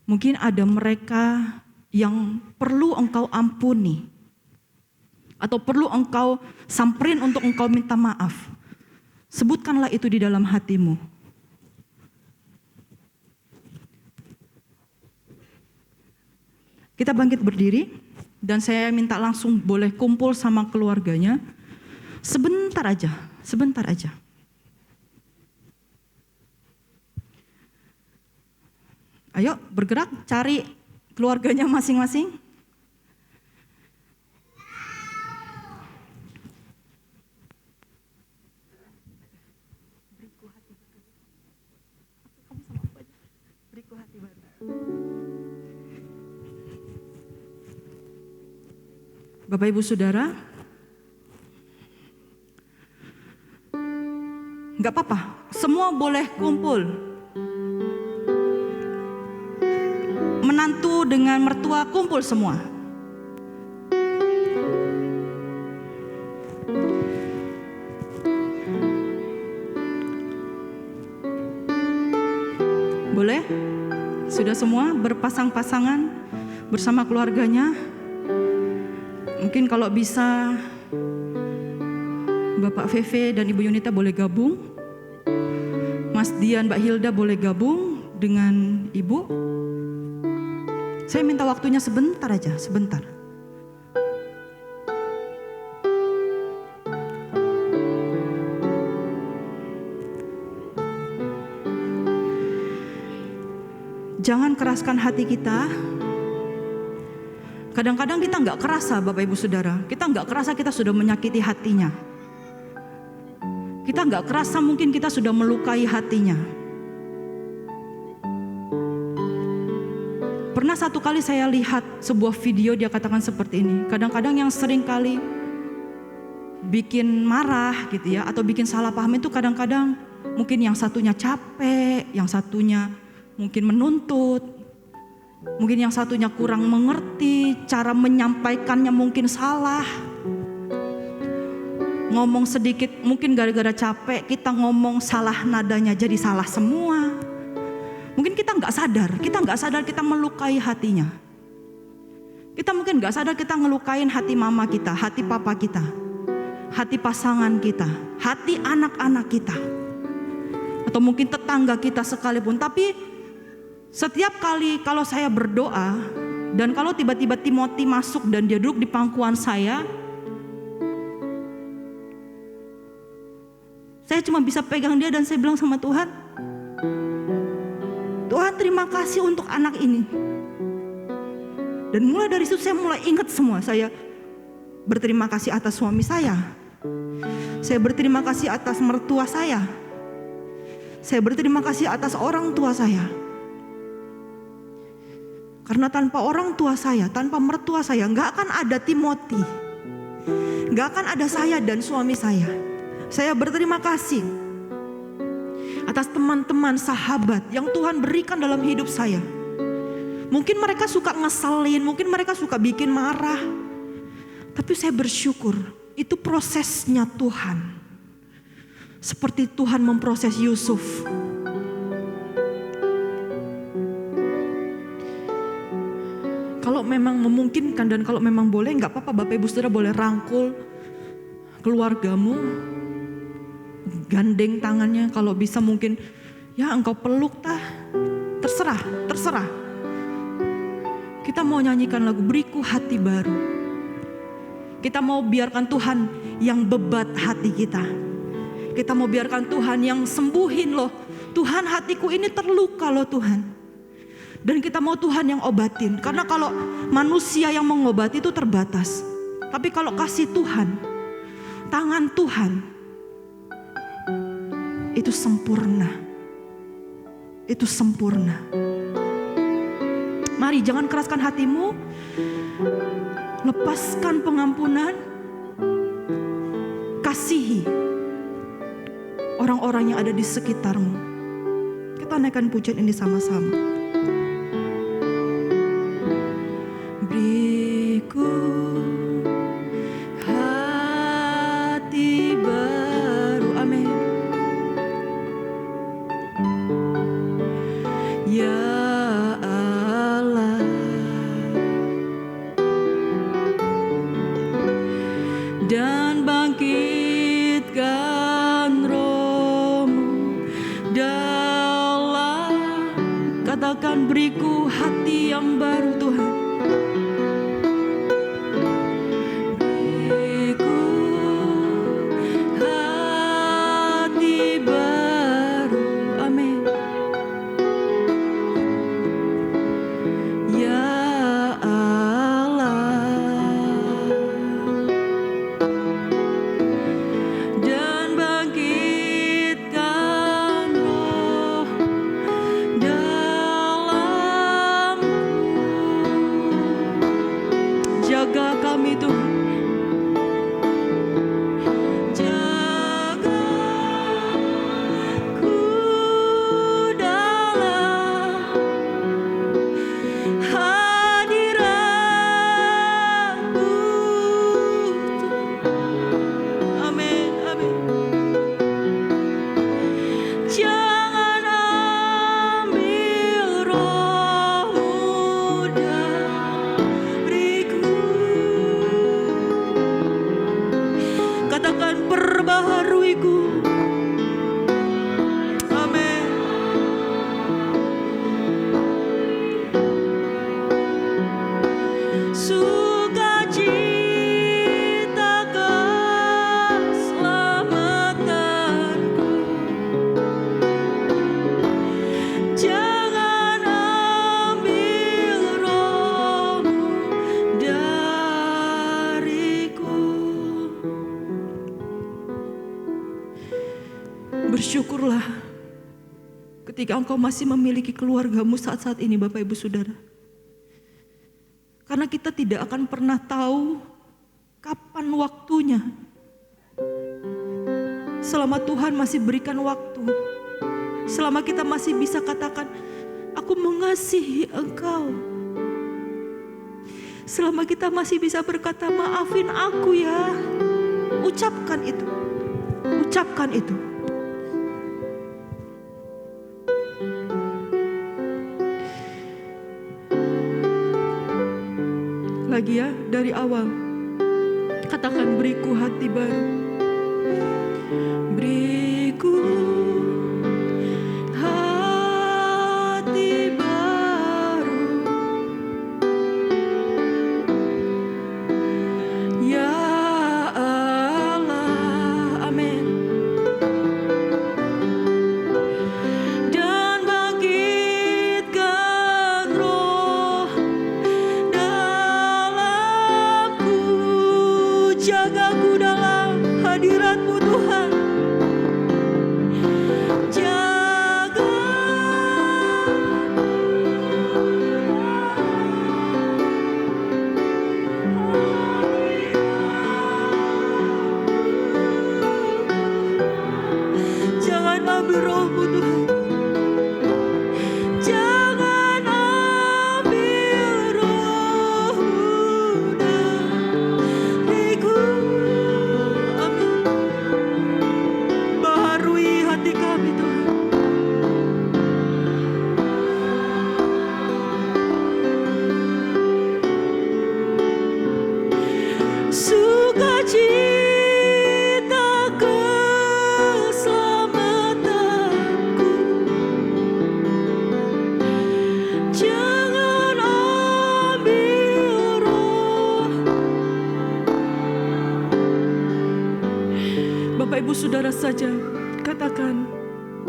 mungkin ada mereka yang perlu engkau ampuni, atau perlu engkau samperin untuk engkau minta maaf. Sebutkanlah itu di dalam hatimu. Kita bangkit berdiri dan saya minta langsung boleh kumpul sama keluarganya. Sebentar aja. Ayo bergerak cari keluarganya masing-masing. Bapak Ibu Saudara, gak apa-apa, semua boleh kumpul. Menantu dengan mertua kumpul semua. Boleh? Sudah semua berpasang-pasangan bersama keluarganya? Mungkin kalau bisa Bapak Veve dan Ibu Yunita boleh gabung. Mas Dian, Mbak Hilda boleh gabung dengan Ibu. Saya minta waktunya sebentar aja, sebentar. Jangan keraskan hati kita. Kadang-kadang kita nggak kerasa Bapak Ibu Saudara. Kita nggak kerasa kita sudah menyakiti hatinya. Kita nggak kerasa mungkin kita sudah melukai hatinya. Pernah satu kali saya lihat sebuah video, dia katakan seperti ini. Kadang-kadang yang sering kali bikin marah gitu ya, atau bikin salah paham itu kadang-kadang mungkin yang satunya capek, yang satunya mungkin menuntut, mungkin yang satunya kurang mengerti, cara menyampaikannya mungkin salah. Ngomong sedikit mungkin gara-gara capek kita ngomong salah nadanya jadi salah semua. Mungkin kita nggak sadar kita melukai hatinya. Kita mungkin nggak sadar kita ngelukain hati mama kita, hati papa kita, hati pasangan kita, hati anak-anak kita, atau mungkin tetangga kita sekalipun. Tapi setiap kali kalau saya berdoa, dan kalau tiba-tiba Timothy masuk dan dia duduk di pangkuan saya cuma bisa pegang dia dan saya bilang sama Tuhan, Tuhan terima kasih untuk anak ini. Dan mulai dari situ saya mulai ingat semua. Saya berterima kasih atas suami saya berterima kasih atas mertua saya berterima kasih atas orang tua saya. Karena tanpa orang tua saya, tanpa mertua saya, gak akan ada Timothy, gak akan ada saya dan suami saya. Saya berterima kasih atas teman-teman, sahabat yang Tuhan berikan dalam hidup saya. Mungkin mereka suka ngeselin, mungkin mereka suka bikin marah, tapi saya bersyukur itu prosesnya Tuhan. Seperti Tuhan memproses Yusuf. Kalau memang memungkinkan dan kalau memang boleh, gak apa-apa Bapak Ibu Saudara boleh rangkul keluargamu, gandeng tangannya, kalau bisa mungkin ya engkau peluk terserah. Kita mau nyanyikan lagu Beriku Hati Baru. Kita mau biarkan Tuhan yang bebat hati kita. Kita mau biarkan Tuhan yang sembuhin loh. Tuhan, hatiku ini terluka loh Tuhan. Dan kita mau Tuhan yang obatin. Karena kalau manusia yang mengobati itu terbatas. Tapi kalau kasih Tuhan, tangan Tuhan, itu sempurna. Itu sempurna. Mari jangan keraskan hatimu. Lepaskan pengampunan. Kasihi orang-orang yang ada di sekitarmu. Kita naikkan pujian ini sama-sama. Beriku hati baru. Amin. Ya Allah, dan bangkitkan rohmu dalam, katakan beriku hati yang baru Tuhan. Beriku hati baru. Amin. Ya Allah, dan bangkitkan roh dalamku. Jaga kami Tuhan. Jaga ku dalam hadirat-Mu. Amin, amin. Jangan ambil roh-Mu dariku. Katakan perbaharuiku. Amin. Sukacita keselamatanku. Jangan ambil roh-Mu dariku. Bersyukurlah ketika engkau masih memiliki keluargamu saat-saat ini Bapak Ibu Saudara. Karena kita tidak akan pernah tahu kapan waktunya. Selama Tuhan masih berikan waktu, selama kita masih bisa katakan, aku mengasihi engkau. Selama kita masih bisa berkata, maafin aku ya. Ucapkan itu. Ucapkan itu. Lagi ya, dari awal. Katakan, beriku hati baru. Beriku hati baru. Ya Allah, amin. Dan bangkitkan roh dalamku, jagaku dalam hadirat-Mu Tuhan. Jaga jangan ambil roh-Mu Tuhan. Jangan ambil roh-Mu dariku. Amin. Baharui hati kami Tuhan. Sukacita keselamatanku, jangan ambil roh. Bapak Ibu Saudara saja katakan,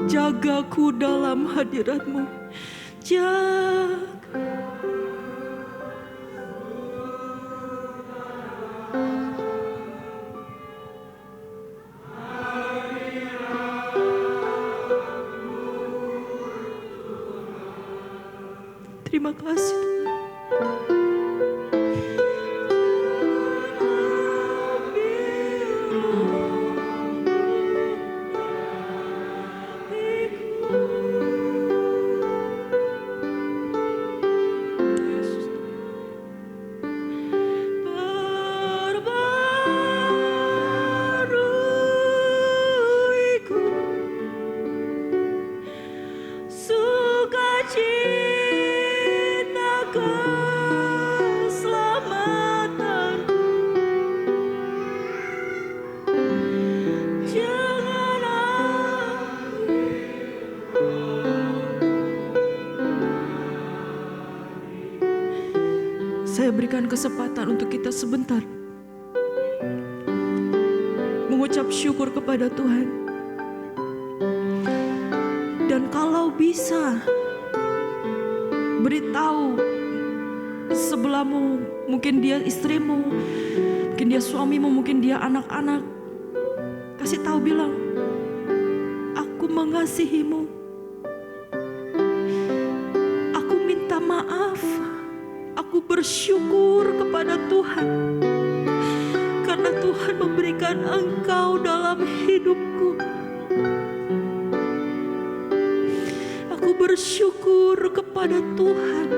jagaku dalam hadirat-Mu. Jaga. Terima kasih Tuhan. Perbaruiku sukacita keselamatanku, jangan saya berikan kesempatan untuk kita sebentar mengucap syukur kepada Tuhan. Dan kalau bisa beritahu sebelahmu, mungkin dia istrimu, mungkin dia suamimu, mungkin dia anak-anak, kasih tahu, bilang, aku mengasihimu, aku minta maaf, aku bersyukur kepada Tuhan karena Tuhan memberikan engkau dalam hidupku. Aku bersyukur kepada Tuhan.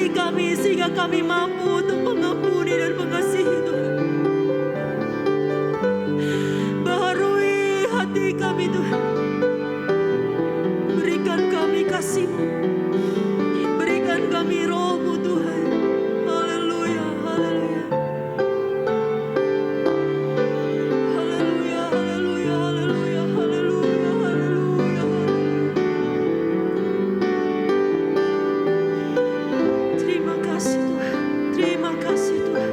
hati kami sehingga kami mampu untuk mengampuni dan mengasihi Tuhan. Baharui hati kami Tuhan. Berikan kami kasih-Mu. Berikan kami Roh-Mu Tuhan. Haleluya, haleluya. Haleluya, haleluya, haleluya, haleluya, haleluya. Terima kasih Tuhan. Terima kasih Tuhan.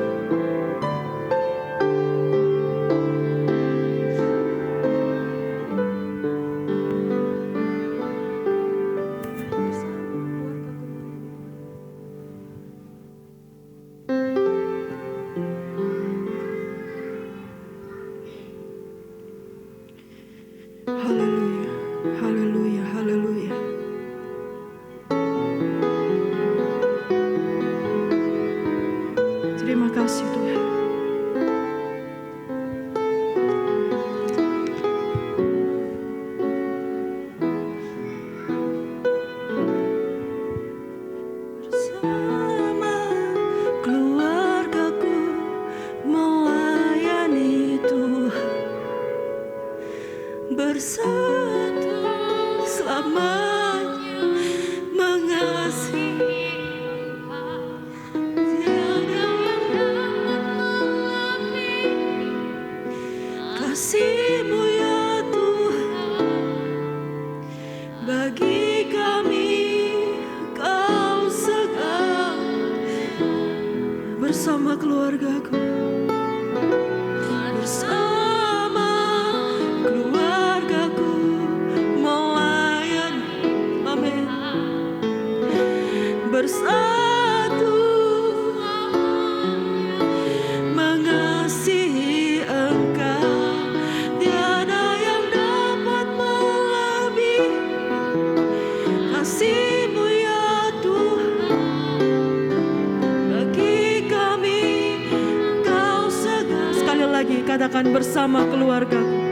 Haleluya, haleluya, haleluya. Terima kasih Tuhan. Bersama keluargaku melayani Tuhan, bersatu selamanya mengasihi Engkau. Tiada yang dapat melebihi kasih-Mu ya Tuhan. Bagi kami Kau segala. Bersama keluargaku, bersama keluargaku melayani, amin. Bersatu mengasihi Engkau. Tiada yang dapat melebihi kasih-Mu ya Tuhan. Bagi kami Kau segala. Sekali lagi katakan bersama keluargaku.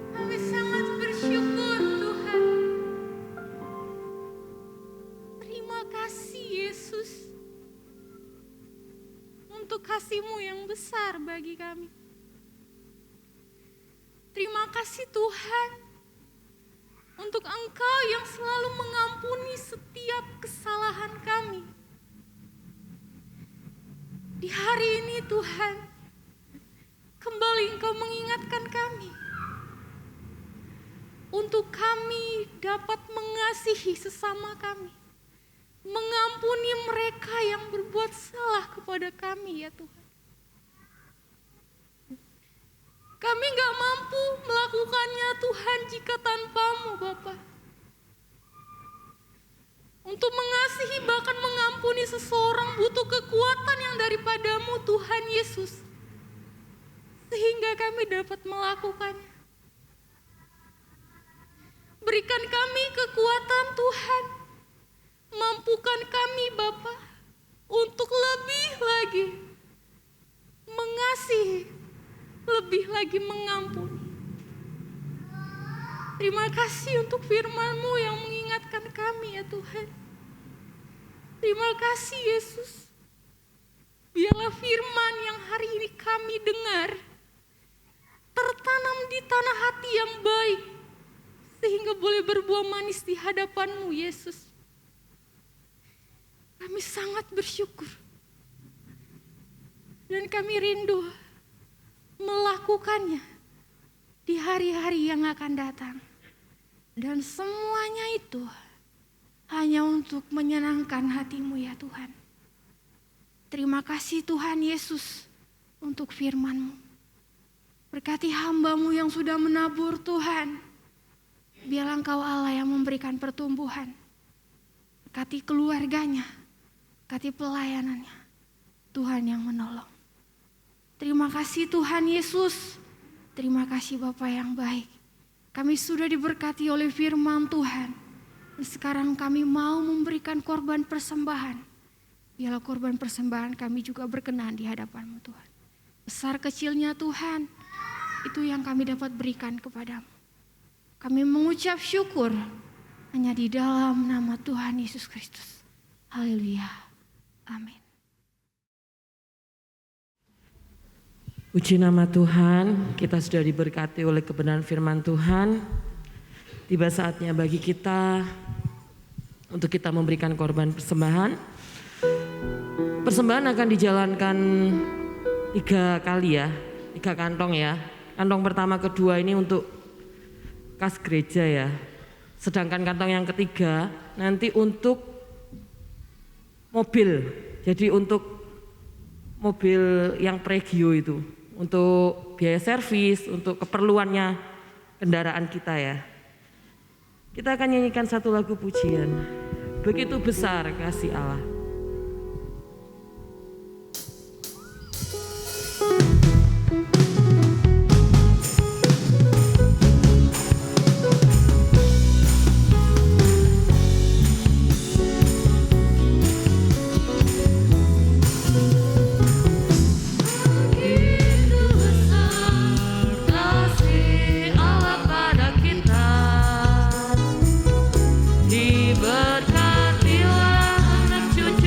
Kami sangat bersyukur Tuhan. Terima kasih Yesus untuk kasih-Mu yang besar bagi kami. Terima kasih Tuhan untuk Engkau yang selalu mengampuni setiap kesalahan kami. Di hari ini Tuhan, kembali Engkau mengingatkan kami untuk kami dapat mengasihi sesama kami, mengampuni mereka yang berbuat salah kepada kami ya Tuhan. Kami gak mampu melakukannya Tuhan jika tanpa-Mu Bapa. Untuk mengasihi bahkan mengampuni seseorang butuh kekuatan yang daripada-Mu Tuhan Yesus. Sehingga kami dapat melakukannya. Berikan kami kekuatan Tuhan. Mampukan kami Bapa untuk lebih lagi mengasihi, lebih lagi mengampuni. Terima kasih untuk firman-Mu yang mengingatkan kami ya Tuhan. Terima kasih Yesus. Biarlah firman yang hari ini kami dengar tertanam di tanah hati yang baik, sehingga boleh berbuah manis di hadapan-Mu Yesus. Kami sangat bersyukur. Dan kami rindu melakukannya di hari-hari yang akan datang. Dan semuanya itu hanya untuk menyenangkan hati-Mu ya Tuhan. Terima kasih Tuhan Yesus untuk firman-Mu. Berkati hamba-Mu yang sudah menabur Tuhan. Biarlah Engkau Allah yang memberikan pertumbuhan. Berkati keluarganya, berkati pelayanannya. Tuhan yang menolong. Terima kasih Tuhan Yesus. Terima kasih Bapa yang baik. Kami sudah diberkati oleh firman Tuhan. Dan sekarang kami mau memberikan korban persembahan. Biarlah korban persembahan kami juga berkenan di hadapan-Mu Tuhan. Besar kecilnya Tuhan, itu yang kami dapat berikan kepadamu. Kami mengucap syukur hanya di dalam nama Tuhan Yesus Kristus. Haleluya. Amin. Puji nama Tuhan, kita sudah diberkati oleh kebenaran firman Tuhan. Tiba saatnya bagi kita untuk kita memberikan korban persembahan. Persembahan akan dijalankan 3 kali ya, 3 kantong ya. Kantong pertama, kedua ini untuk kas gereja ya. Sedangkan kantong yang ketiga nanti untuk mobil. Jadi untuk mobil yang pregio itu. Untuk biaya servis, untuk keperluannya kendaraan kita ya. Kita akan nyanyikan satu lagu pujian. Begitu besar kasih Allah. Diberkatilah anak cucu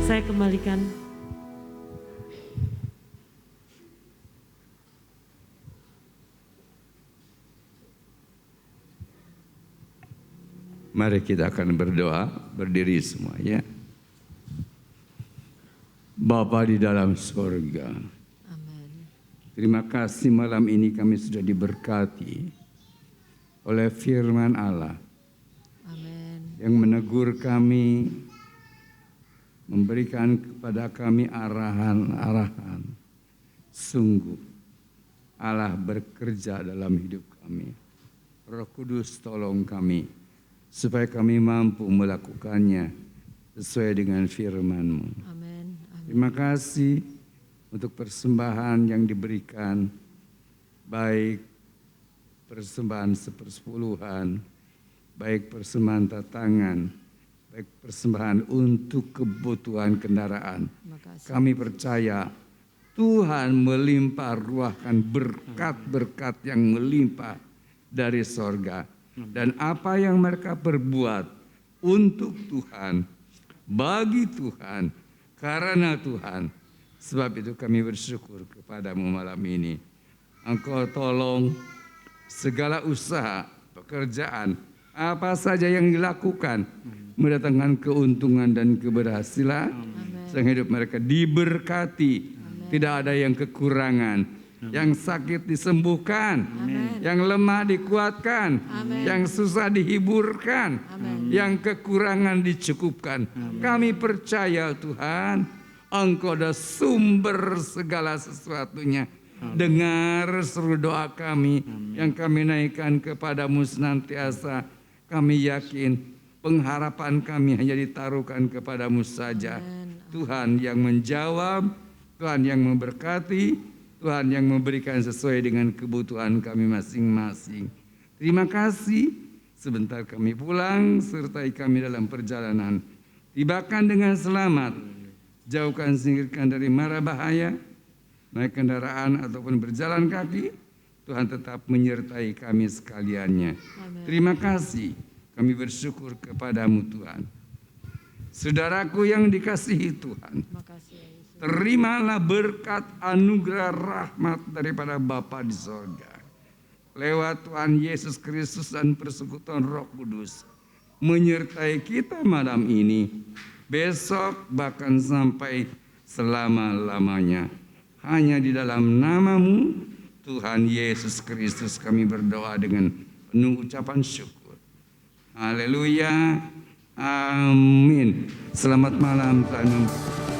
Saya kembalikan. Mari kita akan berdoa, berdiri semua ya. Bapa di dalam surga, terima kasih malam ini kami sudah diberkati oleh firman Allah yang menegur kami, memberikan kepada kami arahan-arahan. Sungguh Allah bekerja dalam hidup kami. Roh Kudus tolong kami supaya kami mampu melakukannya sesuai dengan firman-Mu. Amin. Terima kasih untuk persembahan yang diberikan, baik persembahan sepersepuluhan, baik persembahan tatangan, baik persembahan untuk kebutuhan kendaraan. Kami percaya Tuhan melimpah ruahkan berkat-berkat yang melimpah dari sorga. Dan apa yang mereka perbuat untuk Tuhan, bagi Tuhan, karena Tuhan. Sebab itu kami bersyukur kepadamu malam ini. Engkau tolong segala usaha, pekerjaan, apa saja yang dilakukan, mendatangkan keuntungan dan keberhasilan. Sehingga hidup mereka diberkati. Tidak ada yang kekurangan. Yang sakit disembuhkan, yang lemah dikuatkan, yang susah dihiburkan, yang kekurangan dicukupkan. Kami percaya Tuhan, Engkau adalah sumber segala sesuatunya. Dengar seru doa kami yang kami naikkan kepadamu senantiasa. Kami yakin pengharapan kami hanya ditaruhkan kepadamu saja. Tuhan yang menjawab, Tuhan yang memberkati, Tuhan yang memberikan sesuai dengan kebutuhan kami masing-masing. Terima kasih. Sebentar kami pulang, sertai kami dalam perjalanan. Tibakan dengan selamat. Jauhkan, singkirkan dari mara bahaya. Naik kendaraan ataupun berjalan kaki. Tuhan tetap menyertai kami sekaliannya. Terima kasih. Kami bersyukur kepadamu Tuhan. Saudaraku yang dikasihi Tuhan. Terimalah berkat anugerah rahmat daripada Bapa di sorga. Lewat Tuhan Yesus Kristus dan persekutuan Roh Kudus. Menyertai kita malam ini. Besok bahkan sampai selama-lamanya. Hanya di dalam nama-Mu Tuhan Yesus Kristus kami berdoa dengan penuh ucapan syukur. Haleluya. Amin. Selamat malam Tuhan.